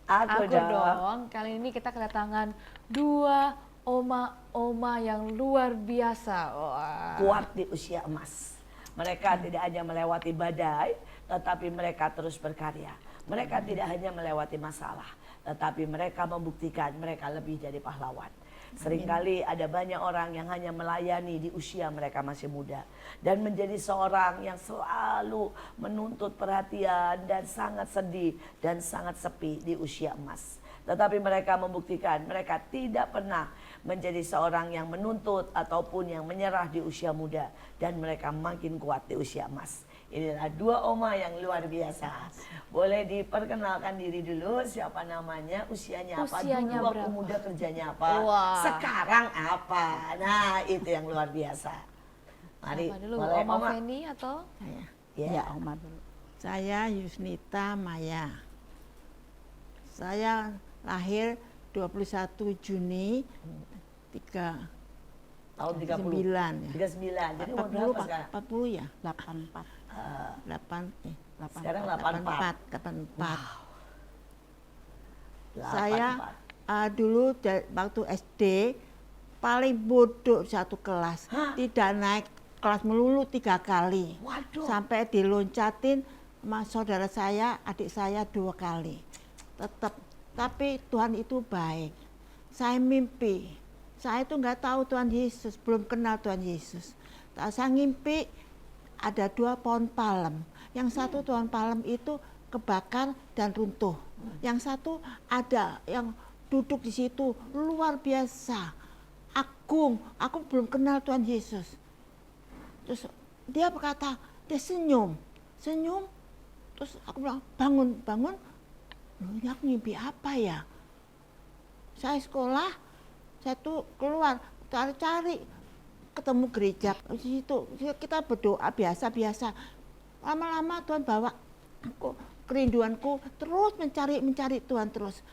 Aku Aku dong. Kali ini kita kedatangan dua oma-oma yang luar biasa. Wah. Kuat di usia emas. Mereka tidak hanya melewati badai, tetapi mereka terus berkarya. Mereka tidak hanya melewati masalah, tetapi mereka membuktikan mereka lebih dari pahlawan. Seringkali ada banyak orang yang hanya melayani di usia mereka masih muda dan menjadi seorang yang selalu menuntut perhatian dan sangat sedih dan sangat sepi di usia emas. Tetapi mereka membuktikan mereka tidak pernah menjadi seorang yang menuntut ataupun yang menyerah di usia muda, dan mereka makin kuat di usia emas. Inilah dua oma yang luar biasa. Boleh diperkenalkan diri dulu, siapa namanya, usianya apa, Usianya dulu waktu berapa? muda kerjanya apa, Wah. sekarang apa. Nah, itu yang luar biasa. Mari, Siapa dulu? boleh Oma Oma. Feni atau? Saya. Ya. Ya, Oma dulu. Saya Yusnita Maya. Saya lahir 21 Juni 39 Tahun 30. ya. 39. Jadi umur 40, berapa sekarang? 40 ya? 84. 8 Sekarang 84. 84. Saya 84. dulu waktu SD paling bodoh satu kelas. Hah? Tidak naik kelas melulu 3 kali. Waduh. Sampai diloncatin sama saudara saya, adik saya 2 kali. Tetap. Tapi Tuhan itu baik. Saya mimpi. Saya itu nggak tahu Tuhan Yesus, belum kenal Tuhan Yesus. Saya ngimpi ada 2 pohon palem. Yang satu pohon palem itu kebakar dan runtuh. Yang satu ada yang duduk di situ luar biasa, agung. Aku belum kenal Tuhan Yesus. Terus dia berkata, dia senyum. Terus aku bilang, bangun. Loh, ini aku mimpi apa ya? Saya sekolah, saya tuh keluar cari-cari, ketemu gereja. Di situ kita berdoa biasa-biasa. Lama-lama Tuhan bawa aku, kerinduanku terus mencari Tuhan terus.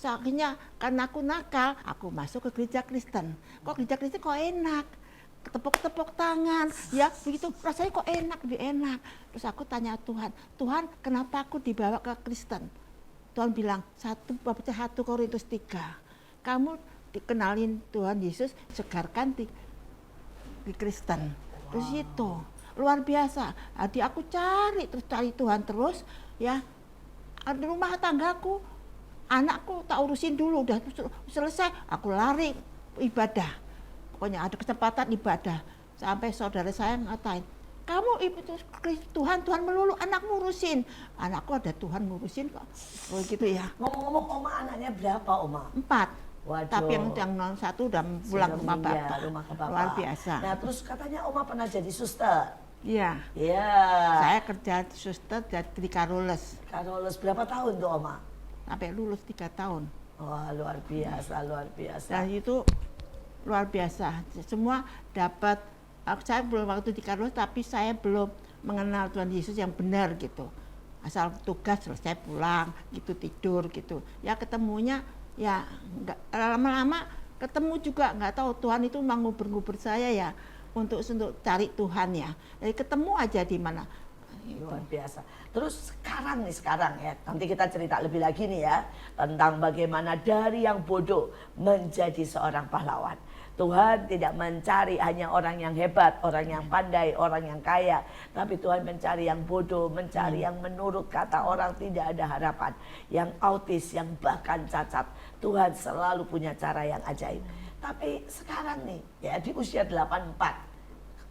Akhirnya karena aku nakal, aku masuk ke gereja Kristen. Kok gereja Kristen kok enak? Tepuk-tepuk tangan, ya begitu rasanya kok enak, lebih enak. Terus aku tanya Tuhan, kenapa aku dibawa ke Kristen? Tuhan bilang, 1 Korintus 3, kamu dikenalin Tuhan Yesus, segarkan di Kristen. Terus itu luar biasa. Jadi aku cari Tuhan terus, ya. Di rumah tanggaku, anakku tak urusin dulu, udah selesai, aku lari ibadah. Pokoknya ada kesempatan ibadah. Sampai saudara saya ngatain, kamu ibu Tuhan melulu anakmu urusin. Anakku ada Tuhan ngurusin kok. Oh gitu ya. Ngomong-ngomong, Oma anaknya berapa, Oma? 4. Waduh. Tapi yang 1 udah pulang ke rumah bapak. Rumah ke bapak. Luar biasa. Nah, terus katanya Oma pernah jadi suster. Iya. Iya. Saya kerja suster di Carolus. Carolus berapa tahun tuh, Oma? Sampai lulus 3 tahun. Wah, luar biasa, luar biasa. Dan itu luar biasa. Semua dapat. Saya belum waktu di Carolus, tapi saya belum mengenal Tuhan Yesus yang benar gitu. Asal tugas selesai pulang, gitu tidur gitu. Ya ketemunya ya nggak lama-lama ketemu juga nggak tahu Tuhan itu mau ngubur-ngubur saya ya untuk cari Tuhan ya. Jadi ketemu aja di mana. Luar biasa. Terus sekarang ya, nanti kita cerita lebih lagi nih ya tentang bagaimana dari yang bodoh menjadi seorang pahlawan. Tuhan tidak mencari hanya orang yang hebat, orang yang pandai, orang yang kaya, tapi Tuhan mencari yang bodoh, mencari yang menurut kata orang tidak ada harapan, yang autis, yang bahkan cacat. Tuhan selalu punya cara yang ajaib. Tapi sekarang nih ya di usia 84,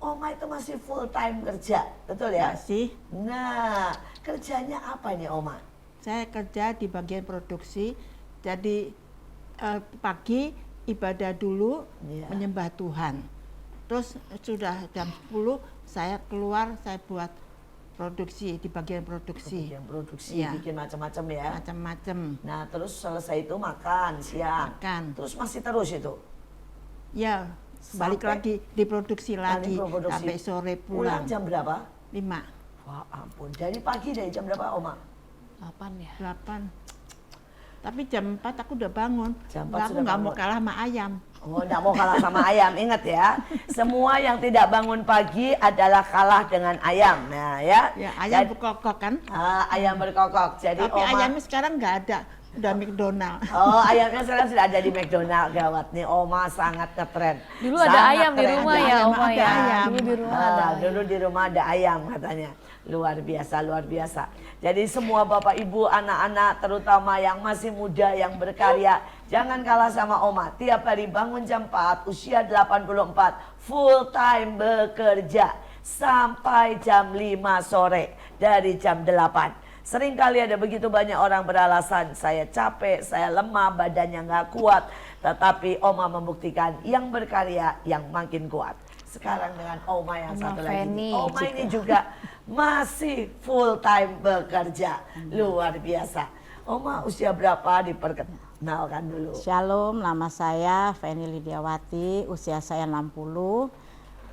Oma itu masih full time kerja, betul ya? Masih. Nah, kerjanya apa nih Oma? Saya kerja di bagian produksi, jadi pagi ibadah dulu, Iya. menyembah Tuhan. Terus sudah jam 10 saya keluar, saya buat produksi di bagian produksi. Bikin produksi, Iya. bikin macam-macam ya. Macam-macam. Nah, terus selesai itu makan siang. Makan. Terus masih terus itu. Ya, balik Sampai- lagi diproduksi lagi produksi. sampai sore Pulang pulang. jam berapa? 5, Wah ampun, dari pagi dari jam berapa Oma? 8 ya. 8. Tapi jam 4 aku udah bangun. Jam 4 Aku sudah nggak mau bangun. kalah sama ayam. Oh, enggak mau kalah sama ayam. Ingat ya, semua yang tidak bangun pagi adalah kalah dengan ayam. Nah ya. Ya, ayam berkokok kan. Ayam berkokok. Jadi Tapi Oma. ayamnya sekarang nggak ada, udah McDonald. Oh, ayamnya sekarang sudah ada di McDonald. Gawat nih, Oma sangat ngetren. Dulu ada Sangat ayam di keren. rumah Ada ya, ayam, Oma ada ya. ayam. Dulu di rumah ada ayam. Dulu di rumah ada ayam katanya. Luar biasa, luar biasa. Jadi semua Bapak Ibu, anak-anak terutama yang masih muda yang berkarya, jangan kalah sama Oma. Tiap hari bangun jam 4, usia 84, full time bekerja sampai jam 5 sore dari jam 8. Seringkali ada begitu banyak orang beralasan, saya capek, saya lemah, badannya nggak kuat. Tetapi Oma membuktikan yang berkarya yang makin kuat. Sekarang dengan Oma yang Oma satu lagi. Feni Oma juga. ini juga masih full time bekerja. Luar biasa. Oma usia berapa, diperkenalkan dulu. Shalom, nama saya Feni Lidiawati, usia saya 60.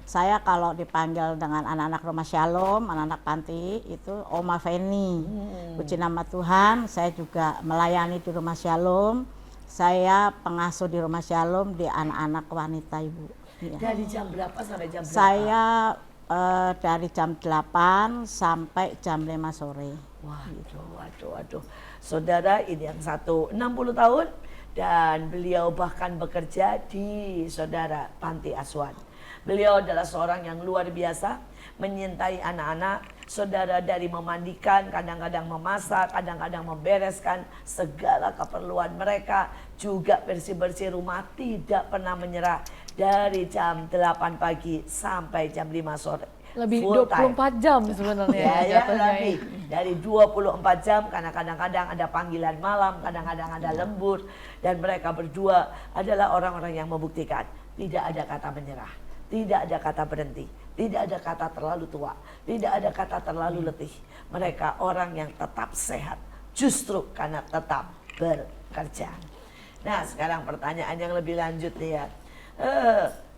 Saya kalau dipanggil dengan anak-anak rumah Shalom, anak-anak panti, itu Oma Feni. Puji nama Tuhan, saya juga melayani di rumah Shalom. Saya pengasuh di rumah Shalom di anak-anak wanita, Ibu. Iya. Dari jam berapa sampai jam berapa? Saya dari jam 8 sampai jam 5 sore. Waduh, waduh, waduh. Saudara, ini yang satu 60 tahun dan beliau bahkan bekerja di saudara panti asuhan. Beliau adalah seorang yang luar biasa, menyintai anak-anak. Saudara, dari memandikan, kadang-kadang memasak, kadang-kadang membereskan segala keperluan mereka, juga bersih-bersih rumah, tidak pernah menyerah dari jam 8 pagi sampai jam 5 sore. Lebih Full time. 24 jam sebenarnya Ya, jatuhnya. lebih dari 24 jam, karena kadang-kadang ada panggilan malam, kadang-kadang ada lembur, dan mereka berdua adalah orang-orang yang membuktikan tidak ada kata menyerah, tidak ada kata berhenti, tidak ada kata terlalu tua, tidak ada kata terlalu letih. Mereka orang yang tetap sehat, justru karena tetap bekerja. Nah, sekarang pertanyaan yang lebih lanjut nih ya.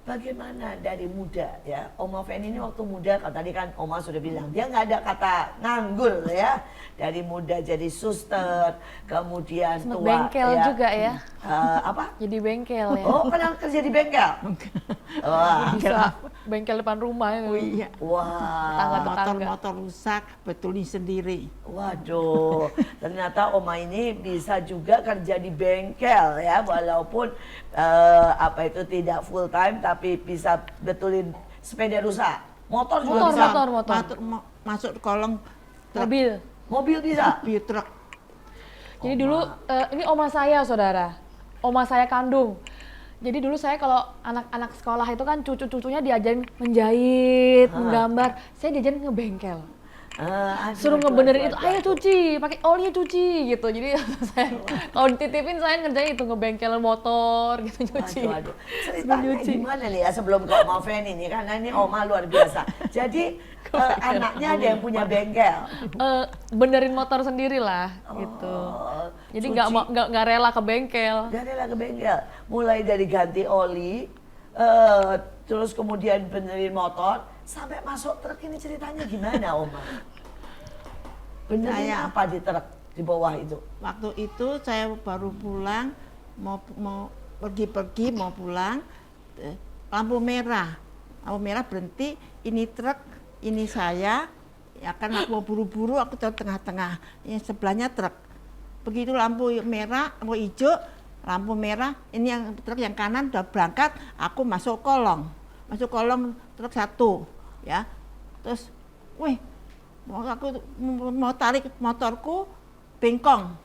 Bagaimana dari muda ya, Oma Feni ini waktu muda, kalau tadi kan Oma sudah bilang dia nggak ada kata nganggur ya, dari muda jadi suster, kemudian Sempat tua bengkel ya. juga ya. Apa? Jadi bengkel ya. Oh, pernah kerja di bengkel? Wah, Bisa bengkel depan rumah itu. Oh iya. wah, Tetangga-tetangga. Motor-motor rusak, betulin sendiri. waduh, ternyata Oma ini bisa juga kerja di bengkel ya, walaupun apa itu tidak full time, tapi bisa betulin sepeda rusak, motor juga bisa, Motor. Masuk ke kolong truk, Mobil. mobil bisa. mobil truk. Jadi dulu ini oma saya, saudara. Oma saya kandung. Jadi dulu saya kalau anak-anak sekolah itu kan cucu-cucunya diajarin menjahit, menggambar. Saya diajarin ngebengkel. Suruh ngebenerin itu, ayo cuci, pakai oli cuci gitu. Jadi saya kalau dititipin saya ngerjain itu ngebengkel motor gitu, nyuci. Waduh. Ceritanya gimana nih ya sebelum ke Oma Feni ini, karena ini Oma luar biasa. Jadi anaknya ada yang punya bengkel. Benerin motor sendiri lah gitu. Jadi nggak rela ke bengkel. Gak rela ke bengkel. Mulai dari ganti oli, terus kemudian benerin motor, sampai masuk truk. Ini ceritanya gimana, Oma? Benerin Saya- apa di truk di bawah itu? Waktu itu saya baru pulang, mau pergi-pergi, mau pulang, lampu merah berhenti, ini truk, ini saya, ya kan aku mau buru-buru, aku di tengah-tengah, yang sebelahnya truk. Begitu lampu merah, lampu hijau, lampu merah, ini yang truk yang kanan udah berangkat, aku masuk kolong truk satu, ya, terus, wih, aku mau tarik motorku, bengkong,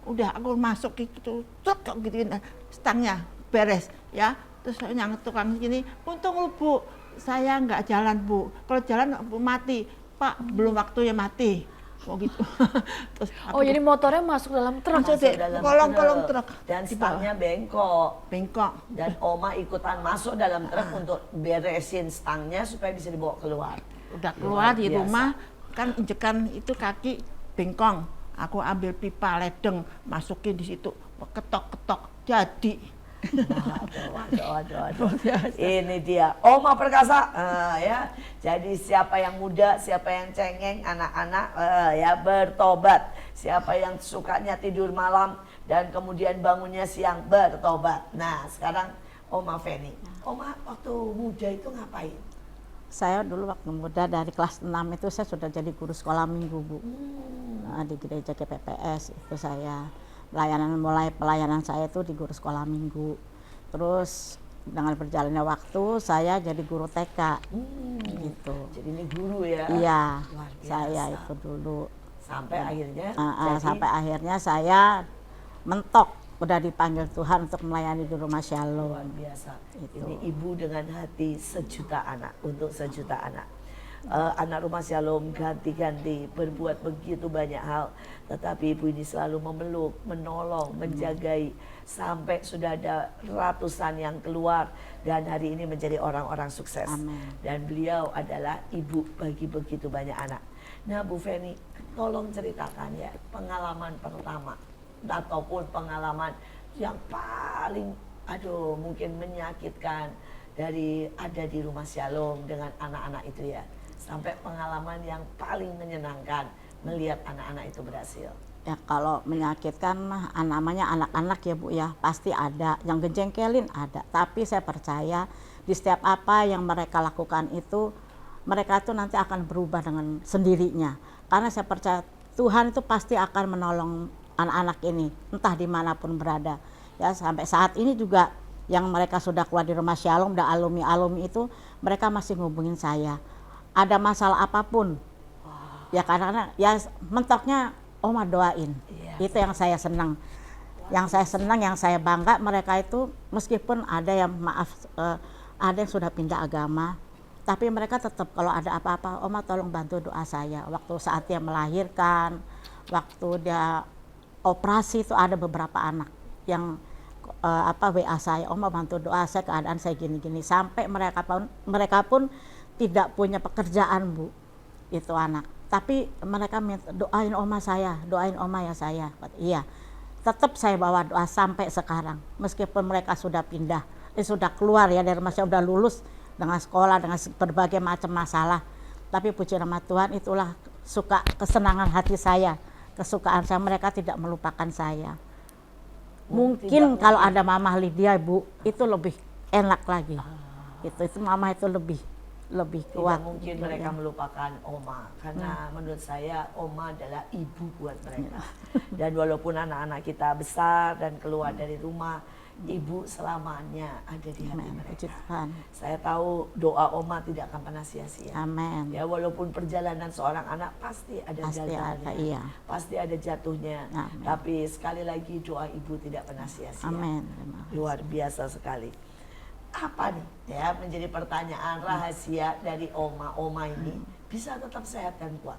udah aku masuk gitu, truk gitu, stangnya beres, ya, terus yang tukang sini, untung lu Bu, saya nggak jalan Bu, kalau jalan Bu mati, Pak, belum waktunya mati. Oh gitu. Terus Oh jadi motornya masuk dalam truk. Masuk Masuk deh, dalam kolong truk. Dan Di stangnya bengkok. bengkok. Dan Oma ikutan masuk dalam truk untuk beresin stangnya supaya bisa dibawa keluar. Udah keluar Luar di biasa. rumah, kan injekan itu kaki bengkong. Aku ambil pipa ledeng, masukin di situ, ketok-ketok, jadi. Waduh. Ini dia Oma Perkasa ya. Jadi siapa yang muda, siapa yang cengeng, anak-anak ya bertobat. Siapa yang sukanya tidur malam dan kemudian bangunnya siang, bertobat. Nah sekarang Oma Feni. Oma waktu muda itu ngapain? Saya dulu waktu muda dari kelas 6 itu saya sudah jadi guru sekolah minggu, Bu. Nah, di gereja GPPS itu saya mulai pelayanan saya itu di guru sekolah minggu. Terus dengan berjalannya waktu saya jadi guru TK gitu. Jadi ini guru ya? Iya, Luar biasa. saya itu dulu. Sampai akhirnya Sampai akhirnya saya mentok, udah dipanggil Tuhan untuk melayani di rumah Shalom. luar biasa. Itu. Ini ibu dengan hati sejuta anak, untuk sejuta anak. Anak rumah Shalom ganti-ganti berbuat begitu banyak hal, tetapi ibu ini selalu memeluk, menolong, menjagai sampai sudah ada ratusan yang keluar dan hari ini menjadi orang-orang sukses. Amin. Dan beliau adalah ibu bagi begitu banyak anak. Nah, Bu Feni, tolong ceritakan ya pengalaman pertama ataupun pengalaman yang paling mungkin menyakitkan dari ada di rumah Shalom dengan anak-anak itu ya, sampai pengalaman yang paling menyenangkan melihat anak-anak itu berhasil. Ya kalau menyakitkan mah namanya anak-anak ya Bu ya, pasti ada yang ngejengkelin ada, tapi saya percaya di setiap apa yang mereka lakukan itu mereka itu nanti akan berubah dengan sendirinya, karena saya percaya Tuhan itu pasti akan menolong anak-anak ini entah dimanapun berada ya. Sampai saat ini juga yang mereka sudah keluar di rumah Shalom dan alumni itu mereka masih ngubungin saya ada masalah apapun ya, karena ya mentoknya Oma doain. Itu yang saya senang, yang saya bangga mereka itu meskipun ada yang ada yang sudah pindah agama, tapi mereka tetap kalau ada apa-apa Oma tolong bantu doa saya. Waktu saat dia melahirkan, waktu dia operasi itu ada beberapa anak yang WA saya, Oma bantu doa saya, keadaan saya gini-gini, sampai mereka pun tidak punya pekerjaan Bu, itu anak, tapi mereka minta doain Oma saya, doain Oma ya saya. Iya, tetap saya bawa doa sampai sekarang meskipun mereka sudah pindah, sudah keluar ya dari masa udah lulus dengan sekolah dengan berbagai macam masalah, tapi puji nama Tuhan itulah kesenangan hati saya, kesukaan saya, mereka tidak melupakan saya. Mungkin kalau ada Mama Lydia Bu itu lebih enak lagi. Itu Mama itu lebih kuat. Tidak mungkin mereka melupakan Oma, karena menurut saya Oma adalah ibu buat mereka. Dan walaupun anak-anak kita besar dan keluar dari rumah, ibu selamanya ada di hati mereka. Saya tahu doa Oma tidak akan pernah sia-sia. Amin. Ya, walaupun perjalanan seorang anak pasti ada gagalnya, iya. pasti ada jatuhnya. Amin. Tapi sekali lagi doa ibu tidak pernah sia-sia. Amin. Luar biasa sekali. Apa nih ya menjadi pertanyaan rahasia dari Oma ini bisa tetap sehat dan kuat?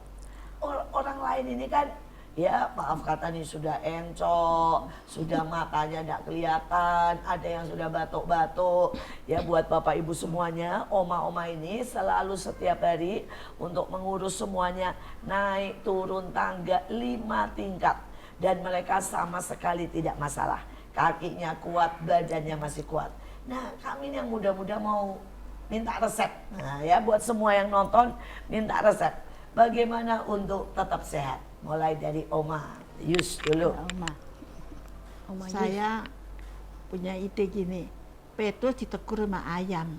Orang lain ini kan ya maaf kata nih sudah encok, sudah matanya tidak kelihatan, ada yang sudah batuk-batuk. Ya buat Bapak Ibu semuanya, Oma ini selalu setiap hari untuk mengurus semuanya, naik turun tangga 5 tingkat, dan mereka sama sekali tidak masalah. Kakinya kuat, badannya masih kuat. Nah, kami yang muda-muda mau minta resep. Nah, ya buat semua yang nonton minta resep. Bagaimana untuk tetap sehat? Mulai dari Oma Yus dulu. Oma Saya punya ide gini, Petrus ditegur sama ayam,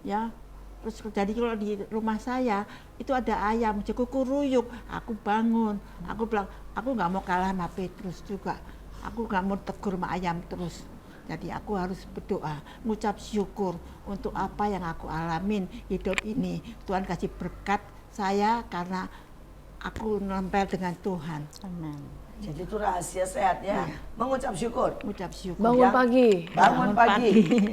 ya. Terus jadi kalau di rumah saya itu ada ayam, kukuruyuk, aku bangun, aku bilang, aku nggak mau kalah sama Petrus juga, aku nggak mau tegur sama ayam terus. Jadi aku harus berdoa, mengucap syukur untuk apa yang aku alamin hidup ini. Tuhan kasih berkat saya karena aku nempel dengan Tuhan. Amin. Jadi itu rahasia sehatnya, mengucap syukur. Mengucap syukur. Bangun pagi. Bangun pagi.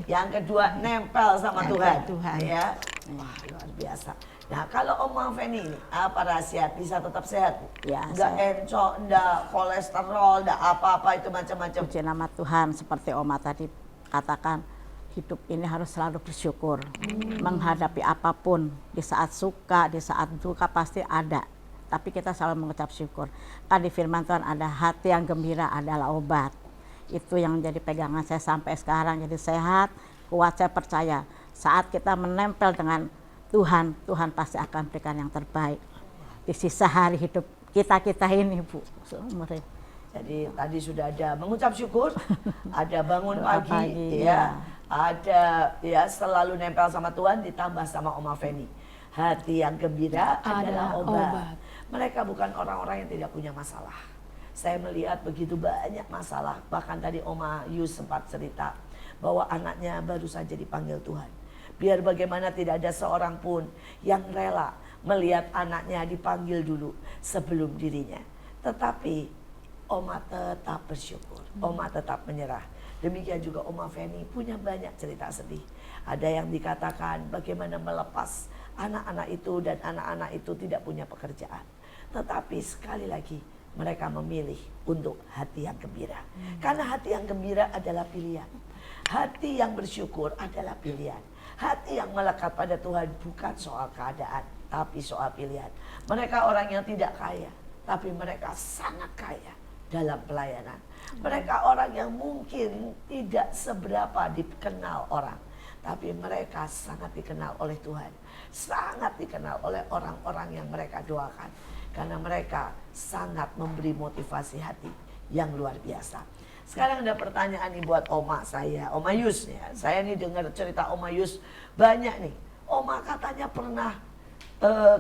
Yang kedua nempel sama Nempel Tuhan. Tuhan. Ya. Wah, luar biasa. Nah, kalau Oma Feni ini apa rahasia bisa tetap sehat? Ya, enggak encok, enggak kolesterol, enggak apa-apa itu macam-macam. Puji nama Tuhan, seperti Oma tadi katakan, hidup ini harus selalu bersyukur. Menghadapi apapun, di saat suka, di saat duka pasti ada. Tapi kita selalu mengucap syukur. Kan di firman Tuhan ada hati yang gembira adalah obat. Itu yang jadi pegangan saya sampai sekarang. Jadi sehat, kuat, saya percaya. Saat kita menempel dengan Tuhan, Tuhan pasti akan berikan yang terbaik di sisa hari hidup kita ini, Bu. Seumur hidup. Jadi tadi sudah ada mengucap syukur, ada bangun Doa pagi, pagi, ya, Ada ya selalu nempel sama Tuhan ditambah sama Oma Feni. Hati yang gembira adalah obat. Mereka bukan orang-orang yang tidak punya masalah. Saya melihat begitu banyak masalah. Bahkan tadi Oma Yus sempat cerita bahwa anaknya baru saja dipanggil Tuhan. Biar bagaimana tidak ada seorang pun yang rela melihat anaknya dipanggil dulu sebelum dirinya. Tetapi Oma tetap bersyukur, Oma tetap menyerah. Demikian juga Oma Feni punya banyak cerita sedih. Ada yang dikatakan bagaimana melepas anak-anak itu dan anak-anak itu tidak punya pekerjaan. Tetapi sekali lagi mereka memilih untuk hati yang gembira. Karena hati yang gembira adalah pilihan. Hati yang bersyukur adalah pilihan. Hati yang melekat pada Tuhan bukan soal keadaan, tapi soal pilihan. Mereka orang yang tidak kaya, tapi mereka sangat kaya dalam pelayanan. Mereka orang yang mungkin tidak seberapa dikenal orang, tapi mereka sangat dikenal oleh Tuhan. Sangat dikenal oleh orang-orang yang mereka doakan. Karena mereka sangat memberi motivasi hati yang luar biasa. Sekarang ada pertanyaan nih buat Oma saya, Oma Yus ya. Saya nih dengar cerita Oma Yus banyak nih. Oma katanya pernah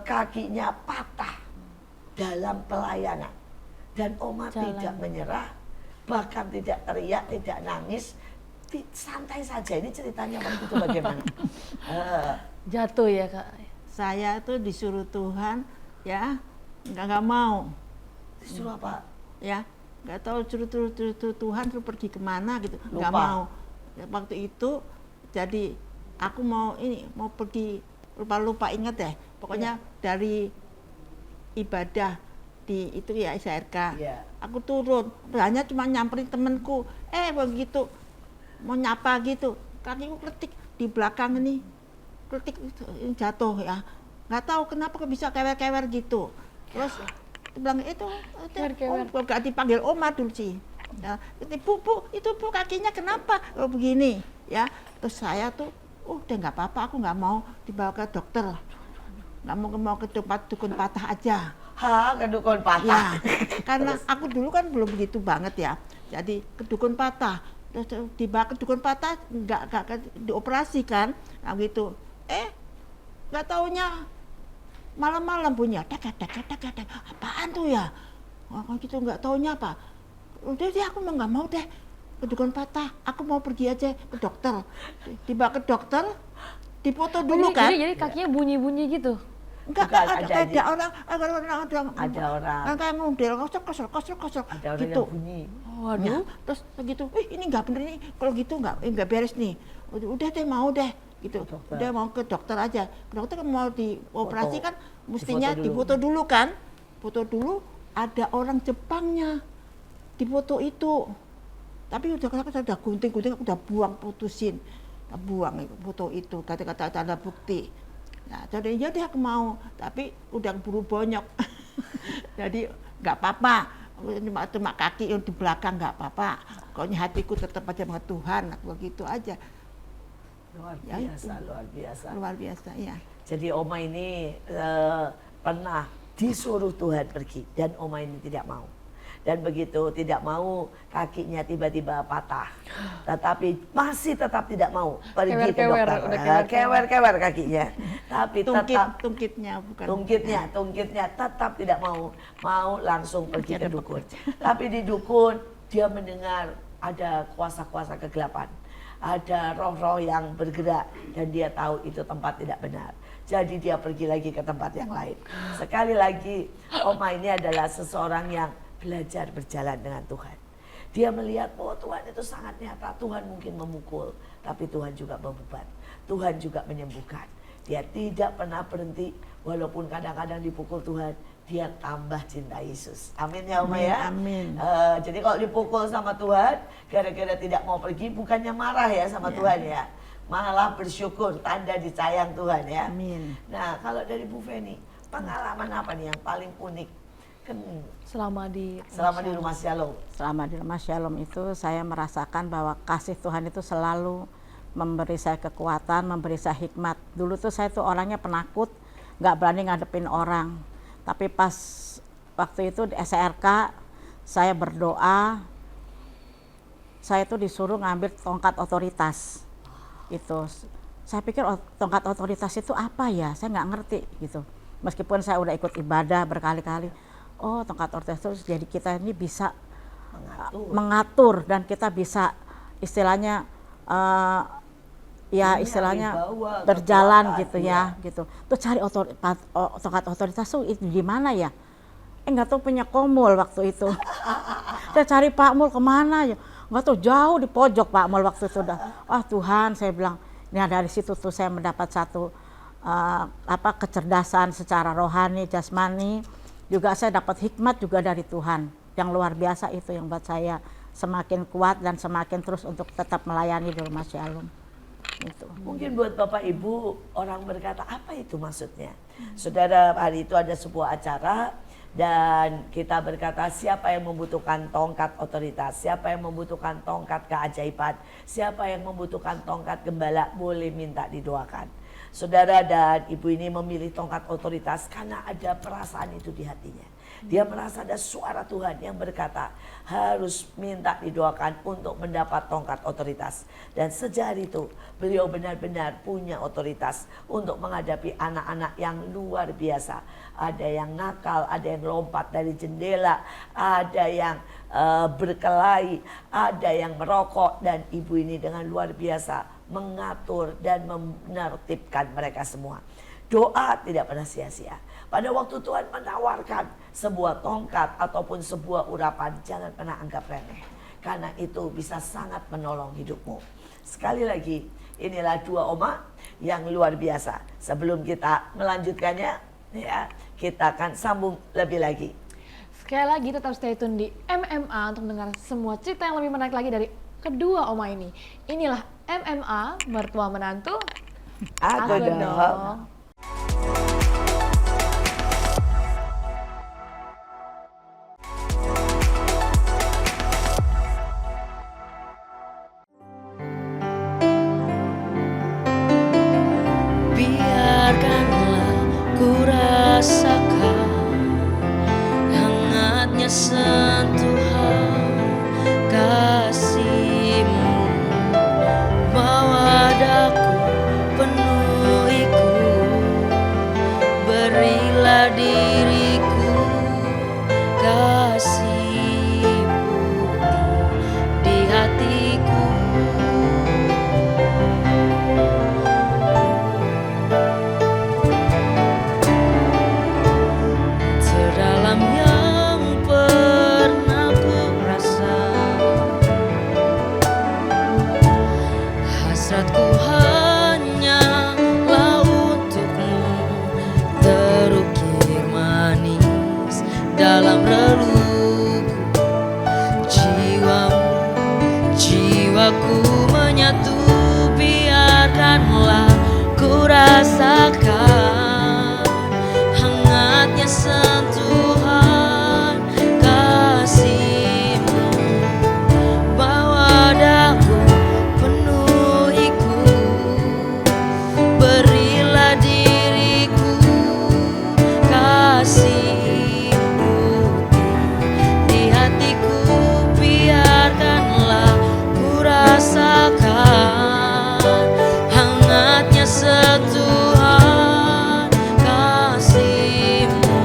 kakinya patah dalam pelayanan. Dan Oma tidak menyerah, bahkan tidak teriak, tidak nangis, santai saja. Ini ceritanya waktu itu bagaimana? Jatuh ya Kak? Saya tuh disuruh Tuhan ya nggak mau. Disuruh apa? Ya nggak tahu suruh Tuhan suruh pergi kemana gitu, nggak Lupa. mau. Ya, waktu itu jadi aku mau pergi, lupa ingat deh. Pokoknya dari ibadah di itu ya SRK. Iya. Aku turun, hanya cuma nyamperin temenku. Begitu mau nyapa gitu, kakiku kletik di belakang ini, kletik jatuh ya. Nggak tahu kenapa kok bisa kewer-kewer gitu. Terus dia bilang itu Kewer-kewer. Om, gak dipanggil Oma dulu sih. Ya, itu bu kakinya kenapa? Oh begini ya. Terus saya tuh, udah nggak apa-apa, aku nggak mau dibawa ke dokter. Nggak mau ke dukun patah aja. Ke dukun patah. Ya, karena aku dulu kan belum begitu banget ya. Jadi ke dukun patah, terus dibawa ke dukun patah nggak dioperasi kan, nah gitu. Nggak taunya malam-malam bunyi, apaan tuh ya? Kalau gitu nggak taunya apa. Udah deh aku nggak mau deh ke dukun patah, aku mau pergi aja ke dokter. Dibawa ke dokter, dipoto dulu kan. Jadi kakinya bunyi-bunyi gitu? Enggak, Bukan, ada orang Ada orang. kayak ngudel kosong Ada orang gitu. yang bunyi. Waduh. Ya, terus begitu, ini nggak bener nih, kalau gitu nggak beres nih. Udah deh mau deh gitu. Dokter. Udah mau ke dokter aja. Ke dokter kan mau dioperasi Foto. kan mestinya difoto dulu kan. Foto dulu, ada orang Jepangnya di foto itu. Tapi udah gunting, udah buang, putusin. Buang itu foto itu, kata-kata tanda bukti. Nah, jadi ya deh aku mau, tapi udah buru bonyok. Jadi nggak apa-apa, cuma kaki yang di belakang nggak apa-apa. Pokoknya hatiku tetap aja sama Tuhan, begitu aja. Luar Ya, biasa, luar biasa. Luar biasa ya. Jadi Oma ini pernah disuruh Tuhan pergi dan Oma ini tidak mau. Dan begitu tidak mau, kakinya tiba-tiba patah. Tetapi masih tetap tidak mau pergi ke Kewer-kewer, dokter. udah Kewer-kewer kakinya. Tapi tetap Tungkitnya bukan. tungkitnya tetap tidak mau langsung pergi ke dukun. Tapi di dukun dia mendengar ada kuasa-kuasa kegelapan, ada roh-roh yang bergerak dan dia tahu itu tempat tidak benar. Jadi dia pergi lagi ke tempat yang lain. Sekali lagi, Oma ini adalah seseorang yang belajar berjalan dengan Tuhan. Dia melihat bahwa Tuhan itu sangat nyata. Tuhan mungkin memukul, tapi Tuhan juga membebat. Tuhan juga menyembuhkan. Dia tidak pernah berhenti, walaupun kadang-kadang dipukul Tuhan, dia tambah cinta Yesus. Amin ya Oma ya. Amin. Jadi kalau dipukul sama Tuhan, gara-gara tidak mau pergi, bukannya marah ya sama Tuhan ya. Malah bersyukur, tanda disayang Tuhan ya. Amin. Nah kalau dari Bu Feni, pengalaman apa nih yang paling unik Selama di rumah Shalom? Selama di rumah Shalom itu saya merasakan bahwa kasih Tuhan itu selalu memberi saya kekuatan, memberi saya hikmat. Dulu tuh saya tuh orangnya penakut, nggak berani ngadepin orang. Tapi pas waktu itu di SRK, saya berdoa, saya tuh disuruh ngambil tongkat otoritas. itu. Saya pikir tongkat otoritas itu apa ya? Saya nggak ngerti gitu. Meskipun saya udah ikut ibadah berkali-kali, oh tongkat otoritas itu jadi kita ini bisa mengatur dan kita bisa istilahnya ya istilahnya berjalan gitu ya gitu. Tuh cari tongkat otoritas tuh itu di mana ya? Nggak tahu punya Komul waktu itu. Saya cari Pak Mul kemana ya? Nggak tahu, jauh di pojok Pak Mul waktu itu udah. Tuhan, saya bilang, nah dari situ tuh saya mendapat satu kecerdasan secara rohani, jasmani. Juga saya dapat hikmat juga dari Tuhan yang luar biasa, itu yang buat saya semakin kuat dan semakin terus untuk tetap melayani di Rumah Shalom. Itu. Mungkin buat Bapak Ibu orang berkata apa itu maksudnya? Saudara, hari itu ada sebuah acara dan kita berkata siapa yang membutuhkan tongkat otoritas, siapa yang membutuhkan tongkat keajaiban, siapa yang membutuhkan tongkat gembala boleh minta didoakan. Saudara dan ibu ini memilih tongkat otoritas karena ada perasaan itu di hatinya. Dia merasa ada suara Tuhan yang berkata harus minta didoakan untuk mendapat tongkat otoritas. Dan sejak itu beliau benar-benar punya otoritas untuk menghadapi anak-anak yang luar biasa. Ada yang nakal, ada yang lompat dari jendela, ada yang berkelahi, ada yang merokok. Dan ibu ini dengan luar biasa mengatur dan menertibkan mereka semua. Doa tidak pernah sia-sia. Pada waktu Tuhan menawarkan sebuah tongkat ataupun sebuah urapan, jangan pernah anggap remeh. Karena itu bisa sangat menolong hidupmu. Sekali lagi, inilah dua oma yang luar biasa. Sebelum kita melanjutkannya, ya, kita akan sambung lebih lagi. Sekali lagi tetap stay tune di MMA untuk mendengar semua cerita yang lebih menarik lagi dari kedua oma ini. Inilah MMA, mertua menantu. Aku dong. Biarkanlah ku rasakan hangatnya sentuhan kasih-Mu, bawa daku penuhiku, berilah diriku kasih putih di hatiku. Terdalam yang pernah ku rasa, hasratku hanyalah untuk-Mu, terukir manis dalam relungku. Jiwaku menyatu, biarkanlah ku rasakan hangatnya sentuhan kasih-Mu, bawa daku penuhiku, berilah diriku kasih putih di hatiku. Biarkanlah ku rasakan hangatnya sentuhan kasih-Mu,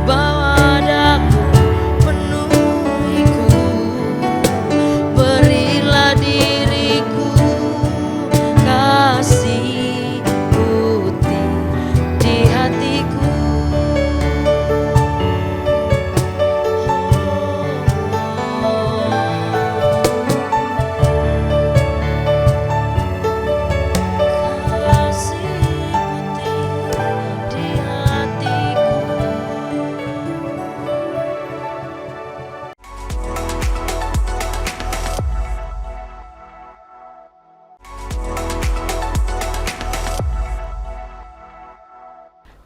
bawa daku penuhiku, berilah diriku kasih putih di hatiku. Kasih putih di hatiku.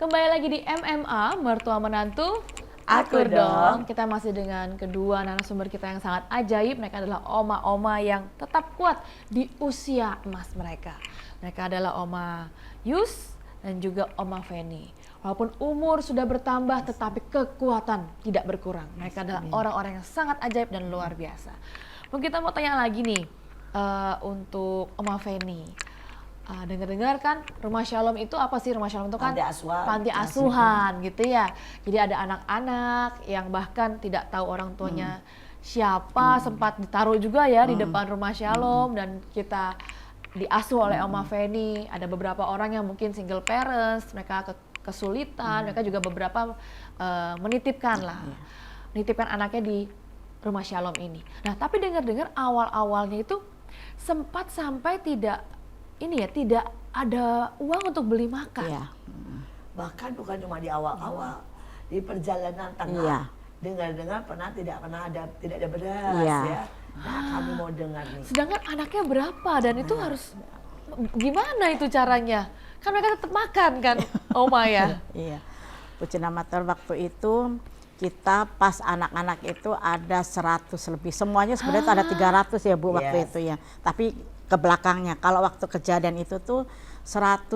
Kembali lagi di MMA, mertua menantu. Aku dong. Kita masih dengan kedua narasumber kita yang sangat ajaib. Mereka adalah oma-oma yang tetap kuat di usia emas mereka. Mereka adalah Oma Yus dan juga Oma Feni. Walaupun umur sudah bertambah, tetapi kekuatan tidak berkurang. Mereka adalah orang-orang yang sangat ajaib dan luar biasa. Mungkin kita mau tanya lagi nih, untuk Oma Feni. Dengar-dengar kan Rumah Shalom itu apa sih? Rumah Shalom itu kan panti asuhan gitu ya. Jadi ada anak-anak yang bahkan tidak tahu orang tuanya siapa, sempat ditaruh juga ya di depan Rumah Shalom dan kita diasuh oleh Oma Feni. Ada beberapa orang yang mungkin single parents, mereka kesulitan, mereka juga beberapa menitipkan anaknya di Rumah Shalom ini. Nah, tapi dengar-dengar awal-awalnya itu sempat sampai tidak ada uang untuk beli makan. Iya. Bahkan bukan cuma di awal-awal, di perjalanan tengah. Dengar-dengar tidak ada beras ya. Nah, kami mau dengar nih. Sedangkan anaknya berapa dan itu harus gimana itu caranya? Kan mereka tetap makan kan, Oma ya. Iya. Puji nama Tuhan, waktu itu kita pas anak-anak itu ada 100 lebih. Semuanya sebenarnya ada 300 ya Bu waktu itu ya. Tapi ke belakangnya, kalau waktu kejadian itu tuh 150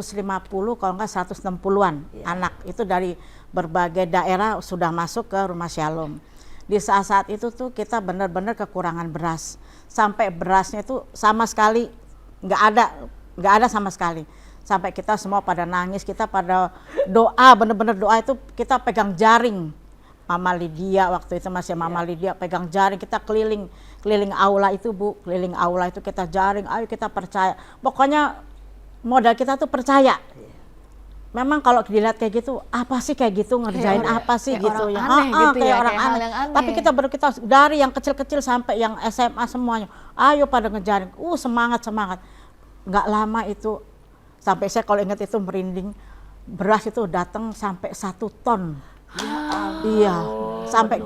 kalau enggak 160-an anak itu dari berbagai daerah sudah masuk ke Rumah Shalom. Di saat-saat itu tuh kita benar-benar kekurangan beras, sampai berasnya itu sama sekali nggak ada sama sekali, sampai kita semua pada nangis, kita pada doa, benar-benar doa itu kita pegang jaring. Mama Lydia waktu itu masih Mama Lydia pegang jaring, kita keliling aula itu Bu, keliling aula itu kita jaring, ayo kita percaya. Pokoknya modal kita tuh percaya. Memang kalau dilihat kayak gitu, apa sih kayak gitu ngerjain apa sih gitu ya. Kayak orang aneh. Tapi kita dari yang kecil-kecil sampai yang SMA semuanya, ayo pada ngejaring. Semangat. Nggak lama itu sampai saya kalau ingat itu merinding, beras itu datang sampai 1 ton. Iya, sampai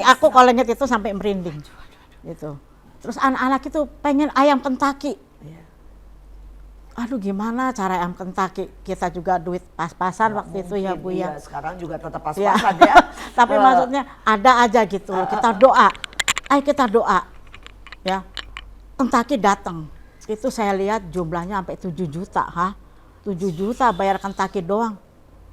aku kalau ingat itu sampai merinding gitu. Terus anak-anak itu pengen ayam Kentucky. Aduh gimana cara ayam Kentucky? Kita juga duit pas-pasan waktu itu ya Bu ya. Sekarang juga tetap pas-pasan ya. Tapi maksudnya ada aja gitu. Kita doa. Ya. Kentucky datang. Itu saya lihat jumlahnya sampai 7 juta, 7 juta bayar Kentucky doang.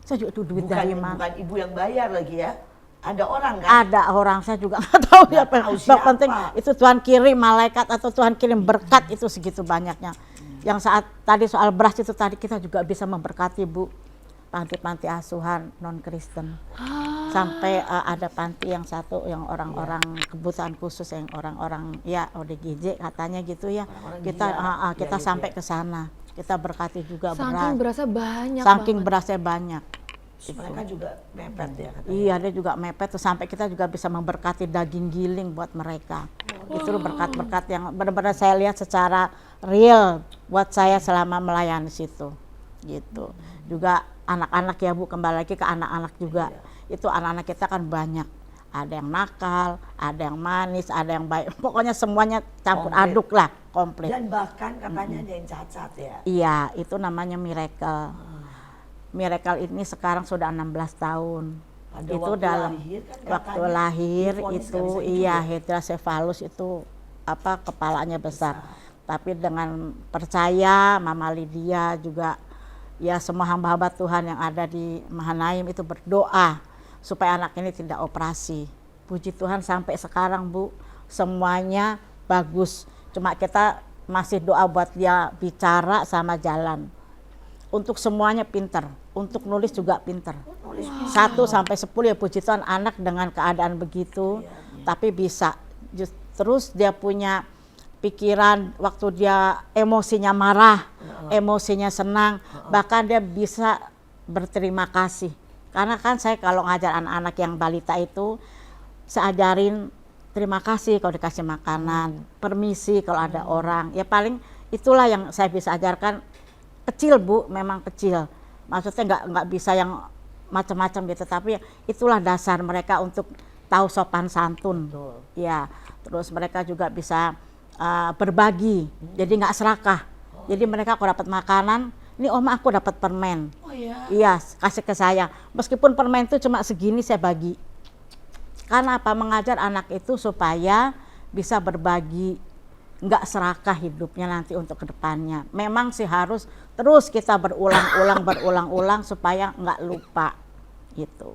Saya juga tuh duit dari mana? Bukan ibu yang bayar lagi ya? Ada orang kan? Ada orang, saya juga nggak tahu ya. Yang penting itu Tuhan kirim malaikat atau Tuhan kirim berkat itu segitu banyaknya. Yang saat tadi soal beras itu tadi kita juga bisa memberkati Bu panti-panti asuhan non Kristen. Sampai ada panti yang satu yang orang-orang kebutuhan khusus, yang orang-orang ya ODGJ katanya gitu ya. Kita sampai ke sana. Kita berkati juga saking berasnya banyak. Berasnya banyak. Mereka juga mepet ya katanya. Iya, dia juga mepet tuh sampai kita juga bisa memberkati daging giling buat mereka. Itu berkat-berkat yang benar-benar saya lihat secara real buat saya selama melayani situ. Gitu. Juga anak-anak ya Bu, kembali lagi ke anak-anak juga. Itu anak-anak kita kan banyak. Ada yang nakal, ada yang manis, ada yang baik. Pokoknya semuanya campur aduk lah, komplit. Dan bahkan katanya ada yang cacat ya? Iya, itu namanya Miracle. Miracle ini sekarang sudah 16 tahun. Pada itu waktu dalam lahir kan waktu lahir itu hidrocephalus itu kepalanya besar. Tapi dengan percaya Mama Lydia juga ya semua hamba-hamba Tuhan yang ada di Mahanaim itu berdoa supaya anak ini tidak operasi. Puji Tuhan sampai sekarang Bu semuanya bagus. Cuma kita masih doa buat dia bicara sama jalan. Untuk semuanya pinter, untuk nulis juga pinter. 1 sampai 10 ya puji Tuhan anak dengan keadaan begitu, tapi bisa. Terus dia punya pikiran waktu dia emosinya marah, emosinya senang, bahkan dia bisa berterima kasih. Karena kan saya kalau ngajar anak-anak yang balita itu, saya ajarin terima kasih kalau dikasih makanan, permisi kalau ada orang. Ya paling itulah yang saya bisa ajarkan. Kecil Bu, memang kecil. Maksudnya nggak bisa yang macam-macam gitu, tapi itulah dasar mereka untuk tahu sopan santun. Ya, terus mereka juga bisa berbagi, jadi nggak serakah. Jadi mereka kalau dapat makanan, ini Oma aku dapat permen. Iya, kasih ke saya. Meskipun permen itu cuma segini saya bagi. Karena apa? Mengajar anak itu supaya bisa berbagi. Nggak serakah hidupnya nanti untuk kedepannya. Memang sih harus terus kita berulang-ulang supaya nggak lupa gitu.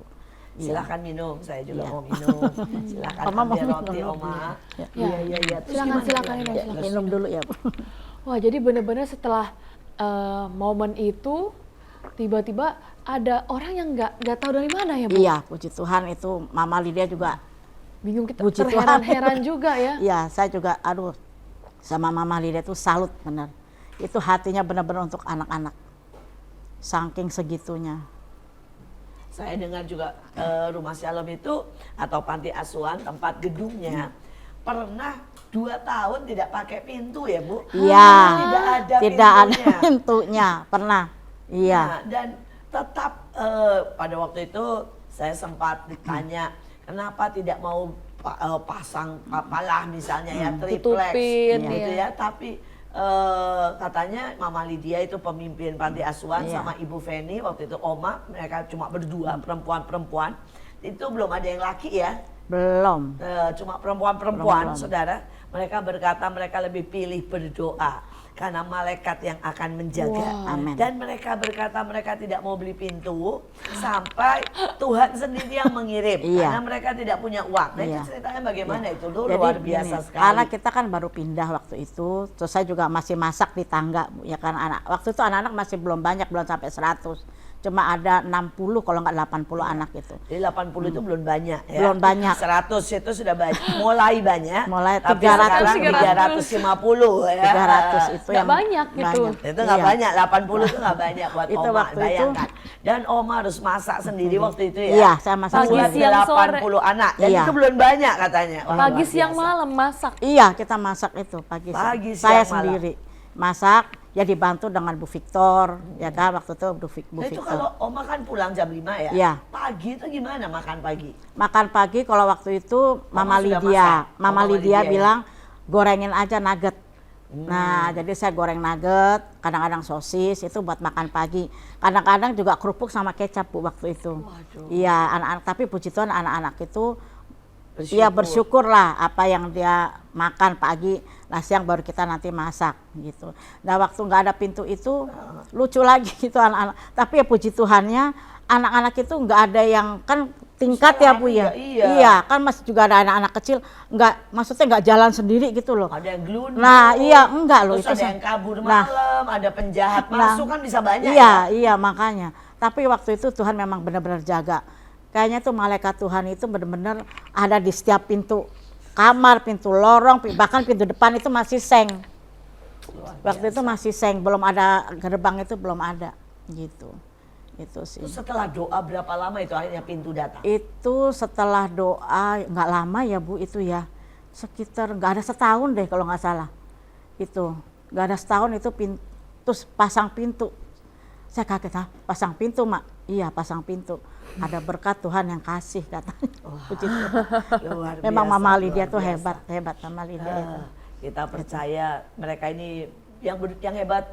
Silakan minum, saya juga mau minum. Silakan Oma mau ambil minum roti, dulu. Oma. Ya. Iya. Terus Silakan, gimana? silakan, Ya, minum, ya, silakan. Minum dulu ya Bu. Wah, jadi benar-benar setelah momen itu tiba-tiba ada orang yang nggak tahu dari mana ya, Bu? Iya, puji Tuhan itu Mama Lydia juga. Bingung, kita Puji Tuhan. terheran-heran juga ya. Iya, saya juga aduh sama Mama Lydia itu salut benar. Itu hatinya benar-benar untuk anak-anak. Saking segitunya. Saya dengar juga Rumah Shalom itu atau panti asuhan tempat gedungnya pernah 2 tahun tidak pakai pintu ya Bu? Iya. Tidak ada Tidak pintunya. ada pintunya, pernah. Iya. Nah, dan tetap pada waktu itu saya sempat ditanya kenapa tidak mau pasang palah misalnya ya triplex Tutupin, gitu iya. ya, tapi katanya Mama Lydia itu pemimpin panti asuhan Iya. sama Ibu Feni waktu itu Oma, mereka cuma berdua perempuan-perempuan, itu belum ada yang laki ya. Belum. Cuma perempuan-perempuan, Belum. saudara. Mereka berkata mereka lebih pilih berdoa karena malaikat yang akan menjaga. Wow. Amin. Dan mereka berkata mereka tidak mau beli pintu sampai Tuhan sendiri yang mengirim. Iya. Karena mereka tidak punya uang. Nah itu Iya. ceritanya bagaimana itu? Lu Jadi luar biasa gini, sekali. karena kita kan baru pindah waktu itu, terus saya juga masih masak di tangga, Bu, ya kan waktu itu anak-anak masih belum banyak, belum sampai 100. Cuma ada 60 kalau nggak 80 anak itu. Jadi 80 itu belum banyak ya. Belum banyak. 100 itu sudah banyak. Mulai banyak. Mulai tapi 300. sekarang 350 ya. 300 itu Nggak yang banyak gitu. Itu nggak Iya. banyak, 80 itu nggak banyak buat Itu Oma, waktu itu. bayangkan. Dan Oma harus masak sendiri waktu itu ya. Iya, saya masak Pagi, sendiri. siang, sore. 80 anak, dan Iya. itu belum banyak katanya. Wah, Pagi, luar siang, biasa. malam masak. Iya, kita masak itu pagi, Pagi, saya siang, malam. sendiri masak, ya dibantu dengan Bu Victor, ya kan waktu itu Bu Nah, itu Victor. kalau Oma kan pulang jam 5 ya. Iya. Pagi itu gimana makan pagi? Makan pagi kalau waktu itu Mama sudah Lydia, masak? Mama Mama Lydia Lydia ya? bilang gorengin aja nugget. Nah, jadi saya goreng nugget, kadang-kadang sosis itu buat makan pagi. Kadang-kadang juga kerupuk sama kecap Bu waktu itu. Waduh. Iya, anak-anak, tapi puji Tuhan anak-anak itu Bersyukur. iya bersyukurlah apa yang dia makan pagi, nah siang baru kita nanti masak gitu. Nah waktu nggak ada pintu itu lucu lagi gitu anak-anak. Tapi ya puji Tuhannya anak-anak itu nggak ada yang kan tingkat ya Bu ya. Iya. Kan masih juga ada anak-anak kecil nggak, maksudnya nggak jalan sendiri gitu loh. Ada yang gelundung. Nah iya enggak loh Terus itu. ada yang kabur Nah, malam, ada penjahat Nah, masuk kan bisa banyak iya, ya. iya makanya. Tapi waktu itu Tuhan memang benar-benar jaga. Kayaknya tuh malaikat Tuhan itu benar-benar ada di setiap pintu kamar, pintu lorong, bahkan pintu depan itu masih seng. Waktu itu masih seng, belum ada gerbang, itu belum ada gitu. Itu sih. Terus setelah doa berapa lama itu akhirnya pintu datang? Itu setelah doa nggak lama ya Bu itu ya, sekitar nggak ada setahun deh kalau nggak salah. Itu nggak ada setahun itu terus pasang pintu. Saya kaget, pasang pintu Mak? Iya pasang pintu. Ada berkat Tuhan yang kasih katanya. Puji Tuhan. Luar Memang biasa, Mama luar Lydia tuh biasa. hebat Mama Lydia itu. Kita percaya mereka ini yang hebat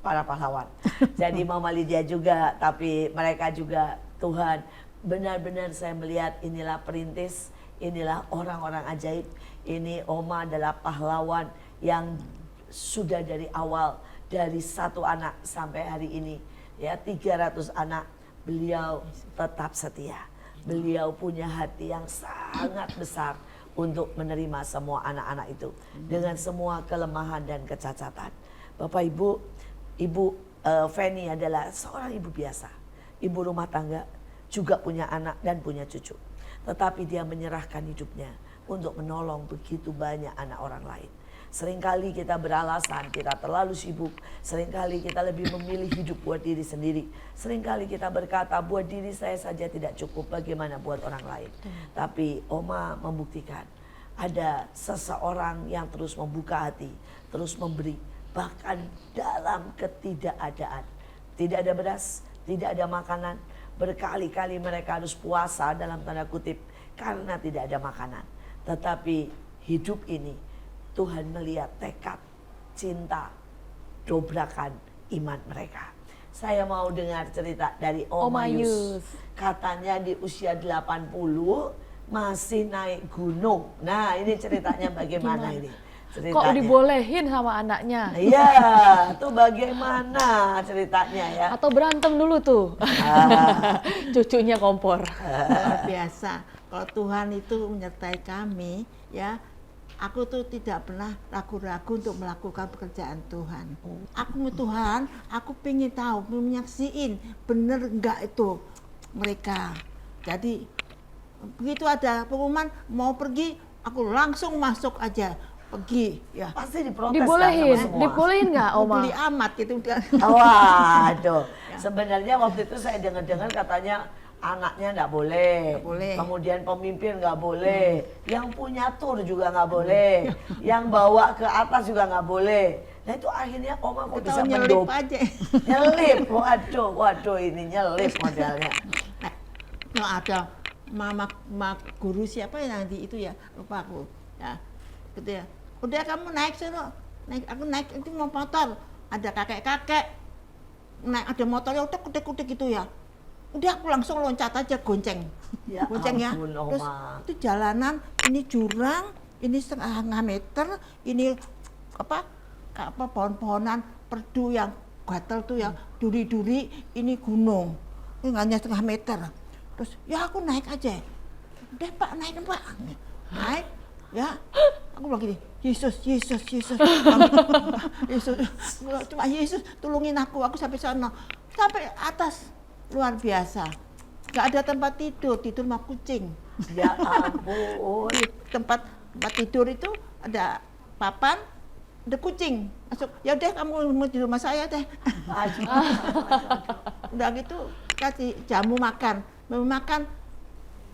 para pahlawan. Jadi Mama Lydia juga, tapi mereka juga Tuhan. Benar-benar saya melihat inilah perintis, inilah orang-orang ajaib. Ini Oma adalah pahlawan yang sudah dari awal, dari 1 anak sampai hari ini. Ya 300 anak, beliau tetap setia. Beliau punya hati yang sangat besar untuk menerima semua anak-anak itu dengan semua kelemahan dan kecacatan. Bapak Ibu, Ibu Feni adalah seorang ibu biasa, ibu rumah tangga, juga punya anak dan punya cucu. Tetapi dia menyerahkan hidupnya untuk menolong begitu banyak anak orang lain. Seringkali kita beralasan kita terlalu sibuk, seringkali kita lebih memilih hidup buat diri sendiri. Seringkali kita berkata buat diri saya saja tidak cukup, bagaimana buat orang lain. Tapi Oma membuktikan ada seseorang yang terus membuka hati, terus memberi, bahkan dalam ketidakadaan. Tidak ada beras, tidak ada makanan, berkali-kali mereka harus puasa dalam tanda kutip karena tidak ada makanan. Tetapi hidup ini Tuhan melihat tekad, cinta, dobrakan iman mereka. Saya mau dengar cerita dari Oma Yus. Katanya di usia 80 masih naik gunung. Nah ini ceritanya bagaimana ini? Kok ceritanya. dibolehin sama anaknya? Iya, tuh bagaimana ceritanya ya? Atau berantem dulu tuh? Cucunya kompor. Luar biasa. Kalau Tuhan itu menyertai kami, ya, aku tuh tidak pernah ragu-ragu untuk melakukan pekerjaan Tuhan. Aku Tuhan, aku pengen tahu, pengen menyaksiin bener enggak itu mereka. Jadi begitu ada pengumuman mau pergi, aku langsung masuk aja pergi, ya. Pasti diprotes Dibolehin, kan sama semua. dibolehin nggak, Oma? Beli amat gitu. Waduh, sebenarnya waktu itu saya dengar-dengar katanya anaknya nggak boleh, boleh. kemudian pemimpin nggak boleh, yang punya tur juga nggak boleh, yang bawa ke atas juga nggak boleh. Nah itu akhirnya Oma kok bisa Tahu nyelip mendop, aja. nyelip, waduh ini nyelip modelnya. Nah, ada mama guru siapa yang di itu ya, lupa aku. Ya, gitu ya. Udah kamu naik sana, aku naik itu mau motor, ada kakek-kakek naik ada motornya udah gitu ya. Udah aku langsung loncat aja gonceng. Ya Gonceng ya. ampun, Terus Oma. itu jalanan, ini jurang, ini setengah meter, ini apa pohon-pohonan perdu yang gatel tuh ya, duri-duri, ini gunung. Ini hanya setengah meter. Terus ya aku naik aja. Udah Pak, naik Pak. Naik, ya. Aku bilang gini, Yesus. Yesus, cuma Yesus tolongin aku sampai sana. Sampai atas, luar biasa. Gak ada tempat tidur mah kucing. Ya ampun. Di tempat tidur itu ada papan, ada kucing. Masuk, ya udah kamu mau di rumah saya deh. Aduh. Udah gitu kasih jamu makan. Makan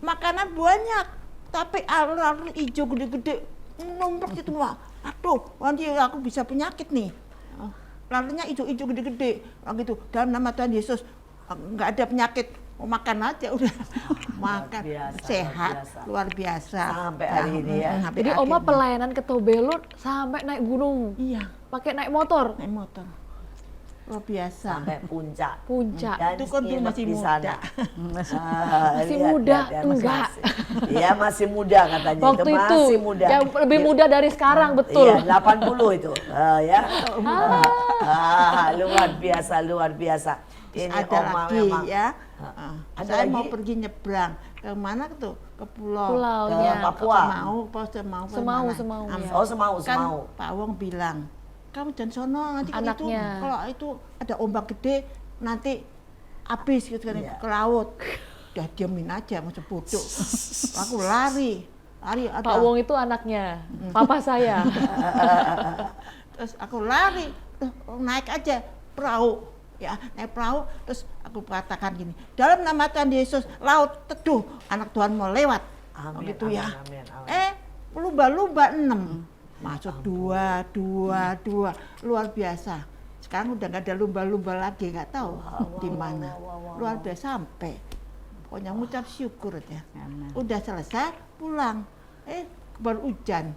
makanan banyak, tapi alur hijau gede-gede numpuk itu mah. Aduh, nanti aku bisa penyakit nih. Lalunya hijau-hijau gede-gede, gitu. Dalam nama Tuhan Yesus, nggak ada penyakit. Mau makan aja udah makan biasa, sehat, luar biasa. luar biasa. Sampai hari ini ya. Sampai Jadi Oma akhirnya. pelayanan ke Tobelut sampai naik gunung, Iya, pakai naik motor, naik motor. Luar biasa. Sampai puncak. puncak. Dan Itu kan dulu nginep masih di muda. sana. Masih muda, enggak. Iya masih muda katanya. Waktu itu, masih muda. yang lebih muda dari sekarang, betul. Iya 80 itu. Ya. Luar biasa. Ini Ada Oma lagi memang. ya. Ada Saya lagi? mau pergi nyebrang ke mana tuh? Ke Pulaunya. Ke Papua. Semau, mana? Semau, ya. Oh Semau, Kan Semau. Pak Wong bilang, kamu jangan sono nanti kan itu Anaknya. kalau itu ada ombak gede nanti habis gitu kan Iya. ke laut. Udah diamin aja masuk bodoh. Aku lari ada. Pak Wong itu anaknya, papa saya. Terus aku lari, naik aja perahu. Ya, naik perahu, terus aku katakan gini, dalam nama Tuhan Yesus, laut teduh, anak Tuhan mau lewat. Amin, Gitu amin, ya. amin, amin. Lumba-lumba 6. Masuk dua, luar biasa. Sekarang udah nggak ada lumba-lumba lagi, nggak tahu di mana. Luar biasa sampai. Pokoknya ngucap syukur aja. Amin. Udah selesai, pulang. Baru hujan.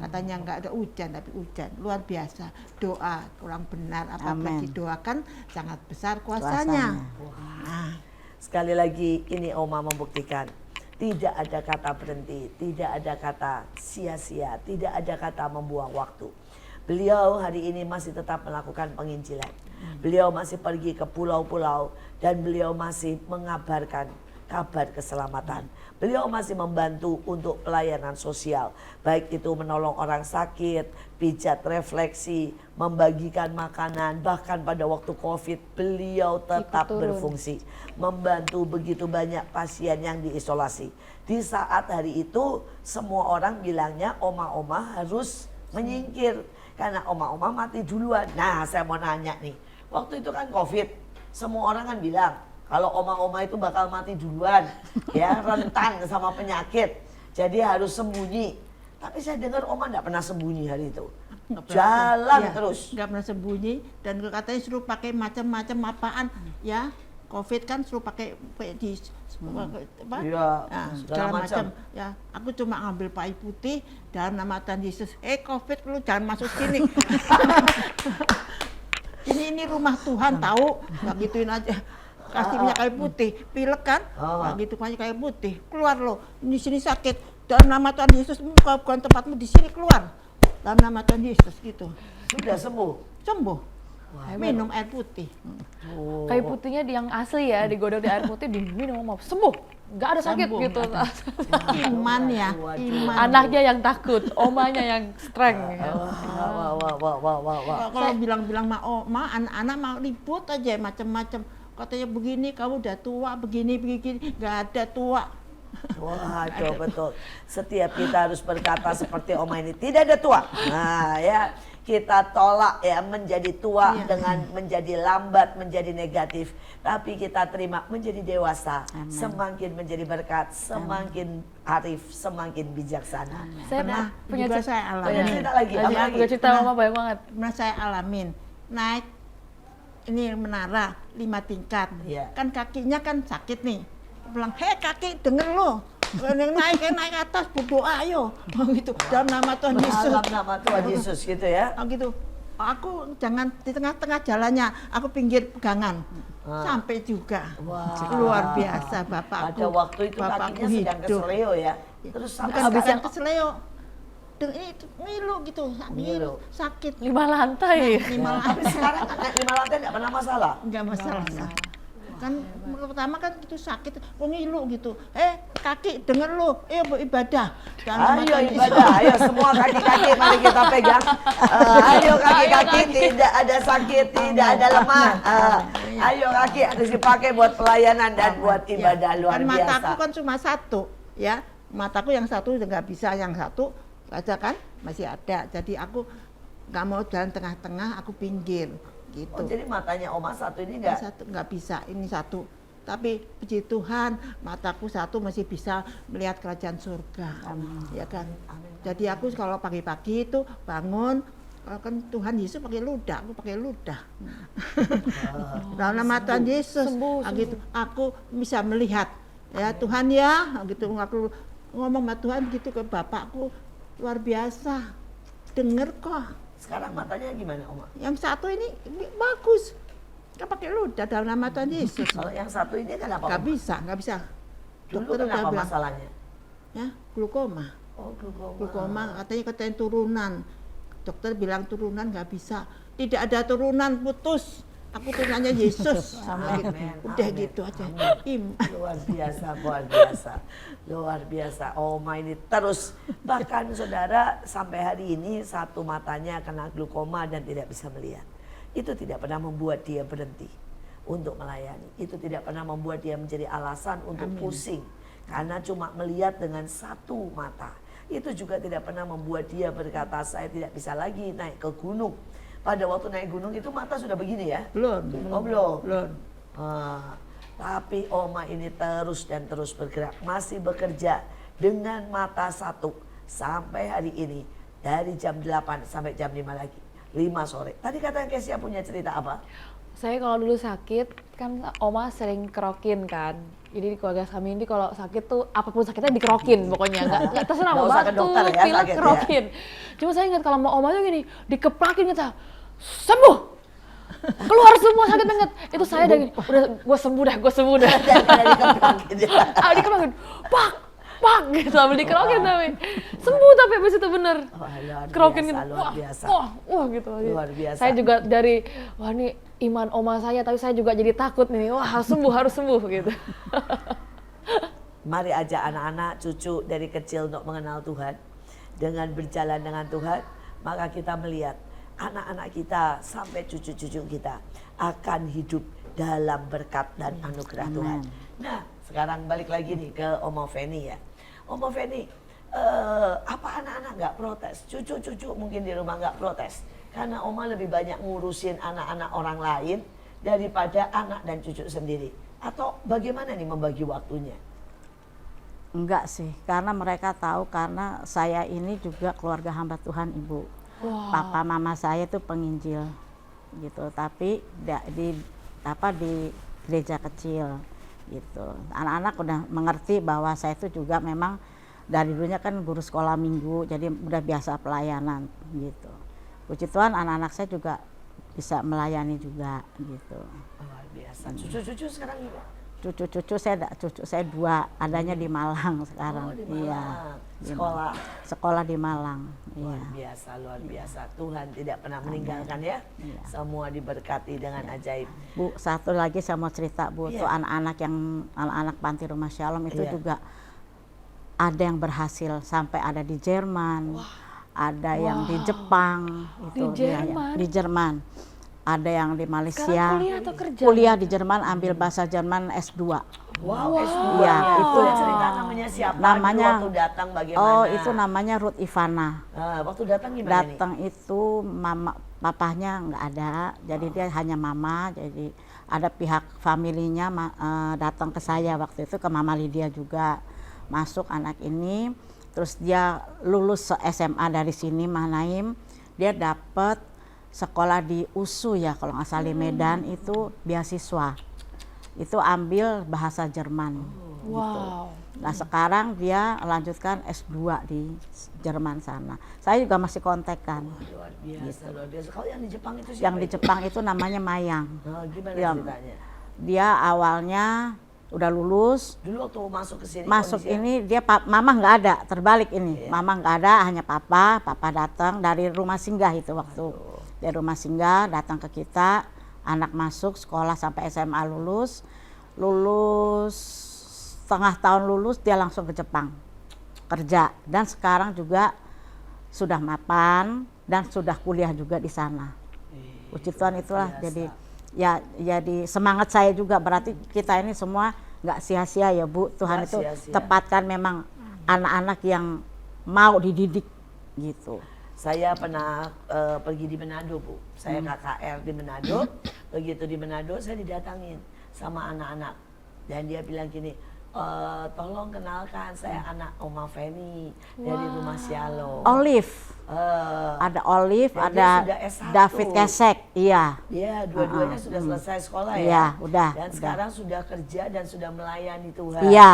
Katanya nggak ada hujan, tapi hujan. Luar biasa. Doa kurang benar, apabila Amin. didoakan sangat besar kuasanya. Nah, Sekali lagi ini Oma membuktikan tidak ada kata berhenti, tidak ada kata sia-sia, tidak ada kata membuang waktu. Beliau hari ini masih tetap melakukan penginjilan. Beliau masih pergi ke pulau-pulau dan beliau masih mengabarkan kabar keselamatan. Beliau masih membantu untuk pelayanan sosial, baik itu menolong orang sakit, pijat refleksi, membagikan makanan, bahkan pada waktu COVID beliau tetap turun. berfungsi, membantu begitu banyak pasien yang diisolasi. Di saat hari itu semua orang bilangnya oma-oma harus menyingkir karena oma-oma mati duluan. Nah, saya mau nanya nih, waktu itu kan COVID, semua orang kan bilang kalau oma-oma itu bakal mati duluan, ya rentan sama penyakit, jadi harus sembunyi. Tapi saya dengar oma nggak pernah sembunyi hari itu, nggak pernah- jalan iya, terus. nggak pernah sembunyi dan katanya suruh pakai macam-macam apaan ya. COVID kan suruh pakai di apa? Iya, Nah, segala segala macam. macam. Ya, aku cuma ngambil pakai putih dalam nama Tuhan Yesus. COVID lu jangan masuk sini. ini rumah Tuhan tahu, nggak gituin aja. Kasih minyak kayu putih, pilek kan? Nggak gitu banyak kayu putih. Keluar lo, di sini sakit. Dalam nama Tuhan Yesus, bukan tempatmu di sini keluar. dalam nama Tuhan Yesus gitu. Sudah sembuh. Sembuh. Minum air putih. Oh. Kayu putihnya yang asli ya, digodok di air putih, diminum mau sembuh. Nggak ada sakit Sembuh, gitu. nggak Iman ya, iman. Anaknya yang takut, omanya yang strength. Ya. Wah. Kalau bilang-bilang ma anak-anak mau ribut aja macam-macam. Katanya begini, kamu udah tua, begini, nggak ada tua. Wah, itu betul. Setiap kita harus berkata seperti Oma ini, tidak ada tua. Nah, ya, kita tolak ya menjadi tua dengan menjadi lambat, menjadi negatif. Tapi kita terima menjadi dewasa. Amin. Semakin menjadi berkat, semakin arif, semakin bijaksana. Saya Pernah punya juga cerita, saya Punya alami. cerita lagi, apa lagi? punya cerita mama banyak banget. Pernah saya alamin. Naik ini menara 5 tingkat. Iya. Kan kakinya kan sakit nih. Bilang, hei kaki denger lo. Yang naik atas berdoa ayo. Gitu. Dalam nama Tuhan Yesus. Dalam nama Tuhan Yesus gitu ya. Gitu. Aku jangan di tengah-tengah jalannya, aku pinggir pegangan. Sampai juga. Wah. Luar biasa bapakku. Pada waktu itu bapakku kakinya sedang hidup. keseleo ya. Terus sampai Bukan sekarang sedang keseleo. Ini ngilu gitu, Ngilu. sakit. 5 lantai. 5 tapi sekarang naik 5 lantai enggak pernah masalah. Enggak masalah. Kan pertama kan gitu sakit, kok ngilu gitu. Kaki denger lu, beribadah. Ayo ibadah, ayo semua kaki-kaki mari kita pegang. Ayo kaki-kaki tidak ada sakit, tidak ada lemah. Ayo kaki harus dipakai buat pelayanan dan buat ibadah luar Kan biasa. mataku kan cuma satu, ya. Mataku yang satu udah nggak bisa, yang satu aja kan masih ada. Jadi aku nggak mau jalan tengah-tengah, aku pinggir gitu. Oh, jadi matanya Oma satu ini Yang enggak satu nggak bisa, ini satu. Tapi puji Tuhan, mataku satu masih bisa melihat kerajaan surga. Ya kan? Jadi aku kalau pagi-pagi itu bangun, kan Tuhan Yesus pakai ludah, aku pakai ludah. Dalam nama Tuhan Yesus, gitu. Aku bisa melihat, ya Tuhan ya, gitu. Aku ngomong sama Tuhan gitu ke bapakku, luar biasa. Dengar kok. sekarang matanya gimana Oma? Yang satu ini bagus. Kan pakai ludah dalam nama Tuhan Yesus. Kalau yang satu ini kenapa? Nggak Oma? bisa, nggak bisa. Dulu Dokter udah kenapa bilang, masalahnya? ya glukoma. Oh, Glukoma katanya turunan. Dokter bilang turunan nggak bisa. Tidak ada turunan, putus. Aku turunannya Yesus. Amin. Udah Amin. gitu aja. Luar biasa, luar biasa, luar biasa. Oma ini terus, bahkan saudara sampai hari ini satu matanya kena glukoma dan tidak bisa melihat. Itu tidak pernah membuat dia berhenti untuk melayani. Itu tidak pernah membuat dia menjadi alasan untuk pusing karena cuma melihat dengan satu mata. Itu juga tidak pernah membuat dia berkata saya tidak bisa lagi naik ke gunung. Pada waktu naik gunung itu mata sudah begini ya? Belum. Oh belum. Belum. Tapi Oma ini terus dan terus bergerak, masih bekerja dengan mata satu sampai hari ini dari jam 8 sampai jam 5 lagi, 5 sore. Tadi katanya Kesia punya cerita apa? Saya kalau dulu sakit kan oma sering kerokin kan. Jadi di keluarga kami ini kalau sakit tuh apapun sakitnya dikerokin pokoknya. Nggak terserah Nggak mau usah ke batuk, dokter ya, pilek, sakit ya. kerokin. Cuma saya ingat kalau mau oma tuh gini, dikeprakin kita sembuh. Keluar semua sakit banget. Itu saya udah gini, udah gue sembuh dah. Dari keprakin ya. Dikeprakin, pak gitu sambil dikerokin tapi sembuh tapi abis itu bener. Wah, luar Kerokin biasa, gitu, luar biasa. wah gitu. Luar biasa. Saya juga dari, wah ini iman oma saya, tapi saya juga jadi takut nih, wah harus sembuh gitu. Mari ajak anak-anak, cucu dari kecil untuk mengenal Tuhan. Dengan berjalan dengan Tuhan, maka kita melihat anak-anak kita sampai cucu-cucu kita akan hidup dalam berkat dan anugerah Tuhan. Nah, sekarang balik lagi nih ke Oma Feni ya. Oma Feni, apa anak-anak nggak protes? Cucu-cucu mungkin di rumah nggak protes. Karena Oma lebih banyak ngurusin anak-anak orang lain daripada anak dan cucu sendiri. Atau bagaimana nih membagi waktunya? Enggak sih, karena mereka tahu karena saya ini juga keluarga hamba Tuhan, Ibu. Papa mama saya itu penginjil gitu, tapi di gereja kecil gitu. Anak-anak udah mengerti bahwa saya itu juga memang dari dulunya kan guru sekolah minggu, jadi udah biasa pelayanan gitu. Puji Tuhan anak-anak saya juga bisa melayani juga gitu. Luar biasa. Cucu-cucu sekarang Cucu-cucu saya 2, adanya di Malang sekarang. Oh, di Iya. Malang. Di Sekolah. Sekolah di Malang. Luar Iya. biasa, luar biasa. Tuhan tidak pernah meninggalkan ya. Iya. Semua diberkati dengan ajaib. Bu, satu lagi saya mau cerita, Bu, Iya. tuh anak-anak panti Rumah Shalom itu Iya. juga ada yang berhasil sampai ada di Jerman, ada yang di Jepang, Di itu dia, Jerman? di Jerman, ada yang di Malaysia. Sekarang kuliah atau kerja? Kuliah di Jerman, ambil bahasa Jerman S2. Wow, S2. Iya, itu itu. cerita namanya siapa? Namanya- Dulu waktu datang bagaimana? Oh, itu namanya Ruth Ivana. Waktu datang gimana nih? Datang itu mama papahnya nggak ada, jadi dia hanya mama. Jadi ada pihak familinya datang ke saya waktu itu, ke Mama Lydia juga. Masuk anak ini, terus dia lulus SMA dari sini Mahnaim, dia dapat sekolah di USU ya kalau nggak salah di Medan, itu beasiswa. Itu ambil bahasa Jerman. Wow. Nah sekarang dia lanjutkan S2 di Jerman sana. Saya juga masih kontekan. Luar biasa, luar biasa. Kalau yang di Jepang itu siapa? Yang di Jepang itu namanya Mayang. Gimana Ya, ceritanya? Dia awalnya udah lulus, Dulu waktu masuk ke sini masuk kondisinya- ini dia mama nggak ada, terbalik ini. Mama nggak ada, hanya papa datang dari rumah singgah itu waktu. Dari rumah singgah datang ke kita, anak masuk sekolah sampai SMA lulus setengah tahun lulus dia langsung ke Jepang kerja, dan sekarang juga sudah mapan dan sudah kuliah juga di sana. Puji Tuhan itulah jadi jadi semangat saya juga, berarti kita ini semua nggak sia-sia ya Bu. Tuhan Nggak itu sia-sia. tepatkan memang anak-anak yang mau dididik gitu. Saya pernah pergi di Manado, Bu. Saya KKR di Manado. Begitu di Manado saya didatangin sama anak-anak. Dan dia bilang gini, tolong kenalkan saya anak Oma Feni dari Rumah Shalom. Olive, ada Olive, Dan dia ada sudah S1. David Kesek, iya. Iya, dua-duanya sudah selesai sekolah ya. Iya, udah, Dan udah. sekarang sudah kerja dan sudah melayani Tuhan. Iya,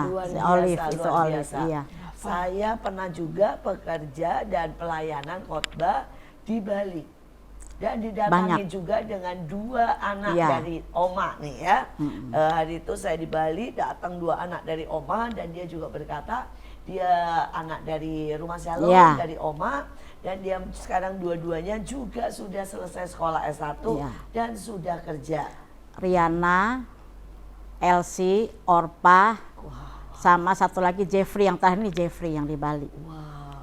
Luar si biasa, Olive itu luar Olive, biasa. iya. Saya pernah juga bekerja dan pelayanan khotbah di Bali. Dan didatangi Banyak. juga dengan 2 anak Iya. dari Oma nih ya. Hari itu saya di Bali, datang 2 anak dari Oma, dan dia juga berkata dia anak dari Rumah Shalom, Iya. dari Oma, dan dia sekarang dua-duanya juga sudah selesai sekolah S1 Iya. dan sudah kerja. Riana, Elsie, Orpa, sama satu lagi Jeffrey, yang terakhir ini Jeffrey yang di Bali.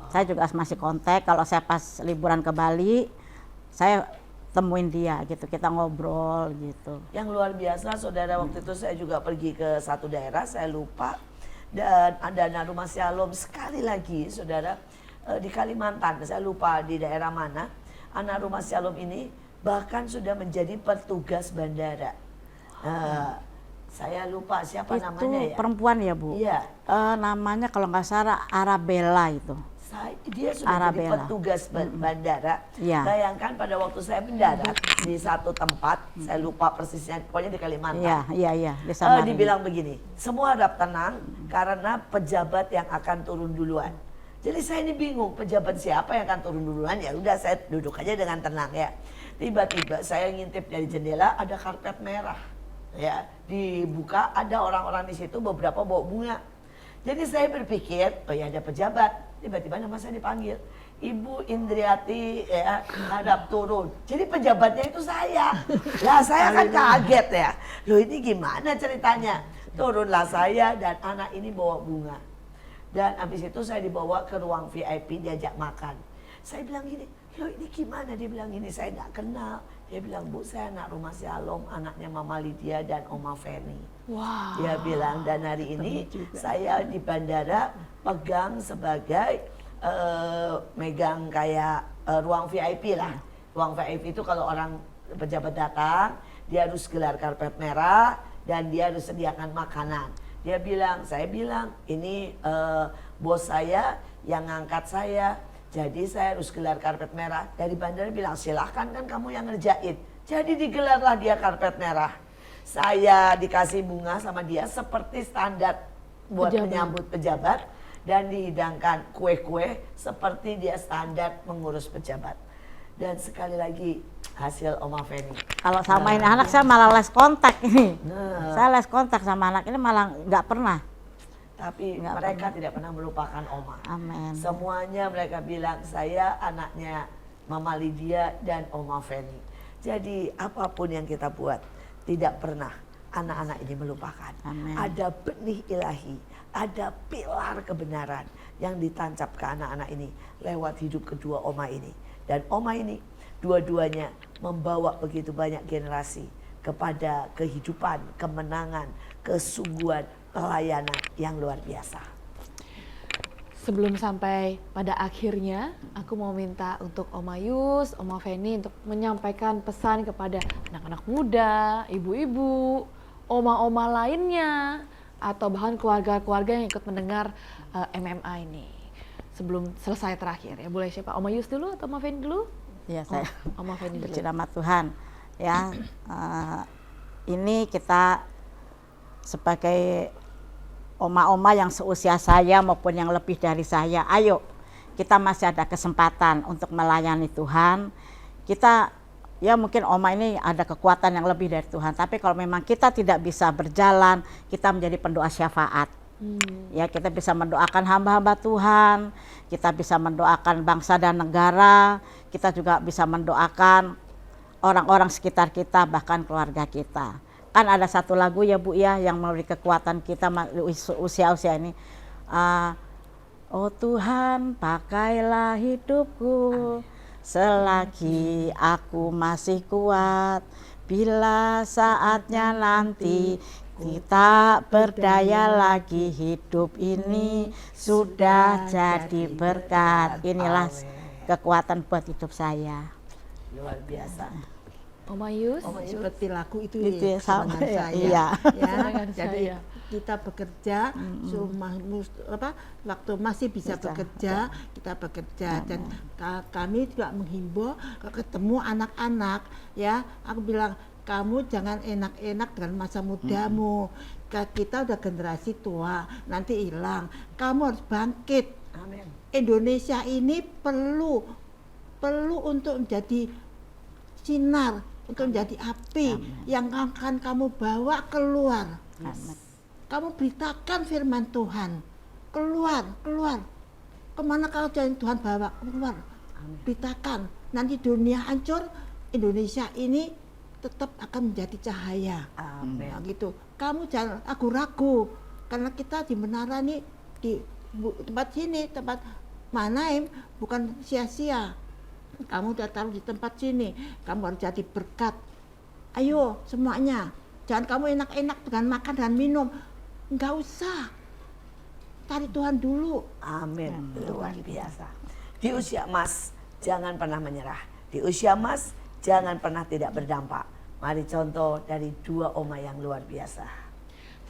Saya juga masih kontak, kalau saya pas liburan ke Bali, saya temuin dia gitu, kita ngobrol gitu. Yang luar biasa, saudara, waktu itu saya juga pergi ke satu daerah, saya lupa. Dan ada anak Rumah Shalom sekali lagi, saudara, di Kalimantan, saya lupa di daerah mana. Anak Rumah Shalom ini bahkan sudah menjadi petugas bandara. Saya lupa siapa Itu namanya ya. perempuan ya Bu? Iya. Namanya kalau nggak salah Arabella itu. Dia sudah jadi Arabella. petugas bandara. Iya. Bayangkan pada waktu saya mendarat di satu tempat, saya lupa persisnya, pokoknya di Kalimantan. Iya, di Samarinda. Dibilang begini, semua harap tenang karena pejabat yang akan turun duluan. Jadi saya ini bingung, pejabat siapa yang akan turun duluan? Ya udah, saya duduk aja dengan tenang ya. Tiba-tiba saya ngintip dari jendela, ada karpet merah. Ya, dibuka, ada orang-orang di situ, beberapa bawa bunga. Jadi saya berpikir, oh ya ada pejabat. Tiba-tiba nama saya dipanggil, Ibu Indriati ya hadap turun. Jadi pejabatnya itu saya. Lah saya kan kaget ya. Loh ini gimana ceritanya? Turunlah saya dan anak ini bawa bunga. Dan habis itu saya dibawa ke ruang VIP, diajak makan. Saya bilang gini, loh ini gimana? Dia bilang gini, saya nggak kenal. Dia bilang, Bu, saya anak Rumah Shalom, anaknya Mama Lydia dan Oma Feni. Wow. Dia bilang, dan hari ini saya di bandara pegang sebagai megang kayak ruang VIP lah. Ruang VIP itu kalau orang pejabat datang, dia harus gelar karpet merah dan dia harus sediakan makanan. Dia bilang, saya bilang, ini bos saya yang ngangkat saya. Jadi saya harus gelar karpet merah. Dari bandara bilang, silahkan kan kamu yang ngerjain. Jadi digelarlah dia karpet merah. Saya dikasih bunga sama dia seperti standar buat menyambut pejabat. Dan dihidangkan kue-kue seperti dia standar mengurus pejabat. Dan sekali lagi hasil Oma Feni. Kalau sama ini anak saya malah les kontak ini. Nah. Saya les kontak sama anak ini malah nggak pernah. Tapi Nggak mereka tidak pernah melupakan Oma. Amin. Semuanya mereka bilang saya anaknya Mama Lydia dan Oma Feni. Jadi apapun yang kita buat tidak pernah anak-anak ini melupakan. Amin. Ada benih ilahi, ada pilar kebenaran yang ditancap ke anak-anak ini lewat hidup kedua Oma ini. Dan Oma ini dua-duanya membawa begitu banyak generasi kepada kehidupan, kemenangan, kesungguhan, pelayanan yang luar biasa. Sebelum sampai pada akhirnya, aku mau minta untuk Oma Yus, Oma Feni untuk menyampaikan pesan kepada anak-anak muda, ibu-ibu, oma-oma lainnya, atau bahkan keluarga-keluarga yang ikut mendengar MMA ini. Sebelum selesai terakhir ya, boleh siapa? Oma Yus dulu atau Oma Feni dulu? Iya, saya Oma Feni dulu. puji nama Tuhan. Ya, ini kita sebagai oma-oma yang seusia saya maupun yang lebih dari saya, ayo kita masih ada kesempatan untuk melayani Tuhan. Kita ya mungkin oma ini ada kekuatan yang lebih dari Tuhan, tapi kalau memang kita tidak bisa berjalan, kita menjadi pendoa syafaat. Ya, kita bisa mendoakan hamba-hamba Tuhan, kita bisa mendoakan bangsa dan negara, kita juga bisa mendoakan orang-orang sekitar kita, bahkan keluarga kita. Kan ada satu lagu ya Bu ya yang memberi kekuatan kita usia-usia ini. Oh Tuhan, pakailah hidupku selagi aku masih kuat. Bila saatnya nanti kita berdaya lagi, hidup ini sudah jadi berkat. Inilah kekuatan buat hidup saya. Luar biasa. Oma Yus, Seperti lagu itu, Itu ya, sama kesenangan ya, saya. iya. Ya, Kesenangan jadi saya. kita bekerja, waktu masih bisa bekerja, kita bekerja. Dan kami juga menghimbau ketemu anak-anak, ya. Aku bilang, kamu jangan enak-enak dengan masa mudamu. Kita udah generasi tua, nanti hilang. Kamu harus bangkit. Amin. Indonesia ini perlu untuk menjadi sinar, untuk menjadi api yang akan kamu bawa keluar. Kamu beritakan firman Tuhan, keluar. Kemana kau jalan Tuhan bawa keluar. Beritakan, nanti dunia hancur, Indonesia ini tetap akan menjadi cahaya. Amin. Nah, gitu. Kamu jangan ragu-ragu, karena kita di menara nih, di tempat sini, tempat Manaim, bukan sia-sia. Kamu udah taruh di tempat sini, kamu harus jadi berkat. Ayo semuanya, jangan kamu enak-enak dengan makan dan minum, nggak usah. Cari Tuhan dulu. Amin. Luar biasa. Di usia emas jangan pernah menyerah. Di usia emas jangan pernah tidak berdampak. Mari contoh dari dua oma yang luar biasa.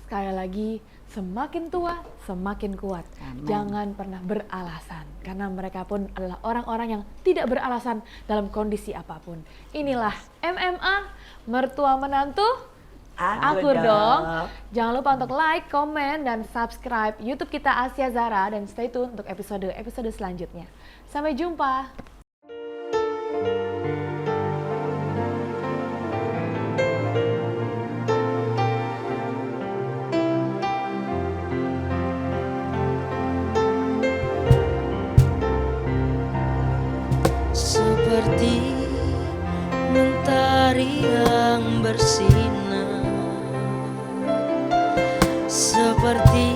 sekali lagi, semakin tua semakin kuat. Amin. Jangan pernah beralasan, karena mereka pun adalah orang-orang yang tidak beralasan dalam kondisi apapun. Inilah MMA, mertua menantu aku dong. Jangan lupa untuk like, komen, dan subscribe YouTube kita Asia Zara, dan stay tune untuk episode selanjutnya. Sampai jumpa. Seperti mentari yang bersinar, seperti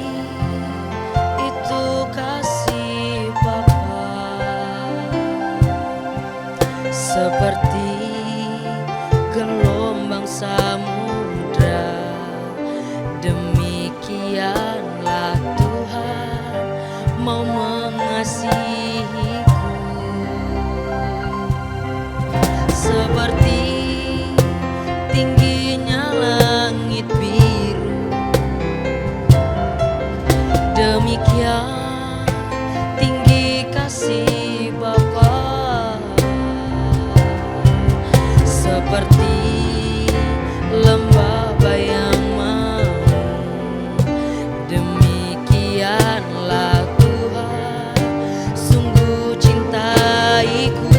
itu kasih Bapa, seperti gelombang samudra, demikianlah Tuhan mau mengasihiku. Seperti tingginya langit biru, demikian tinggi kasih Bapa. Seperti lembah bayang mani, demikianlah Tuhan sungguh cintaiku.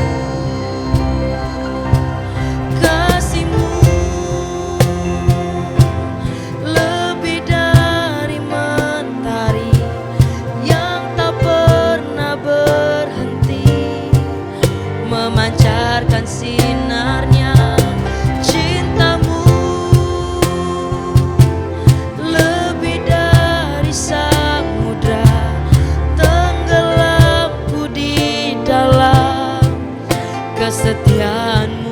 memancarkan sinarnya. Cintamu lebih dari samudra, tenggelamku di dalam kesetiaanmu.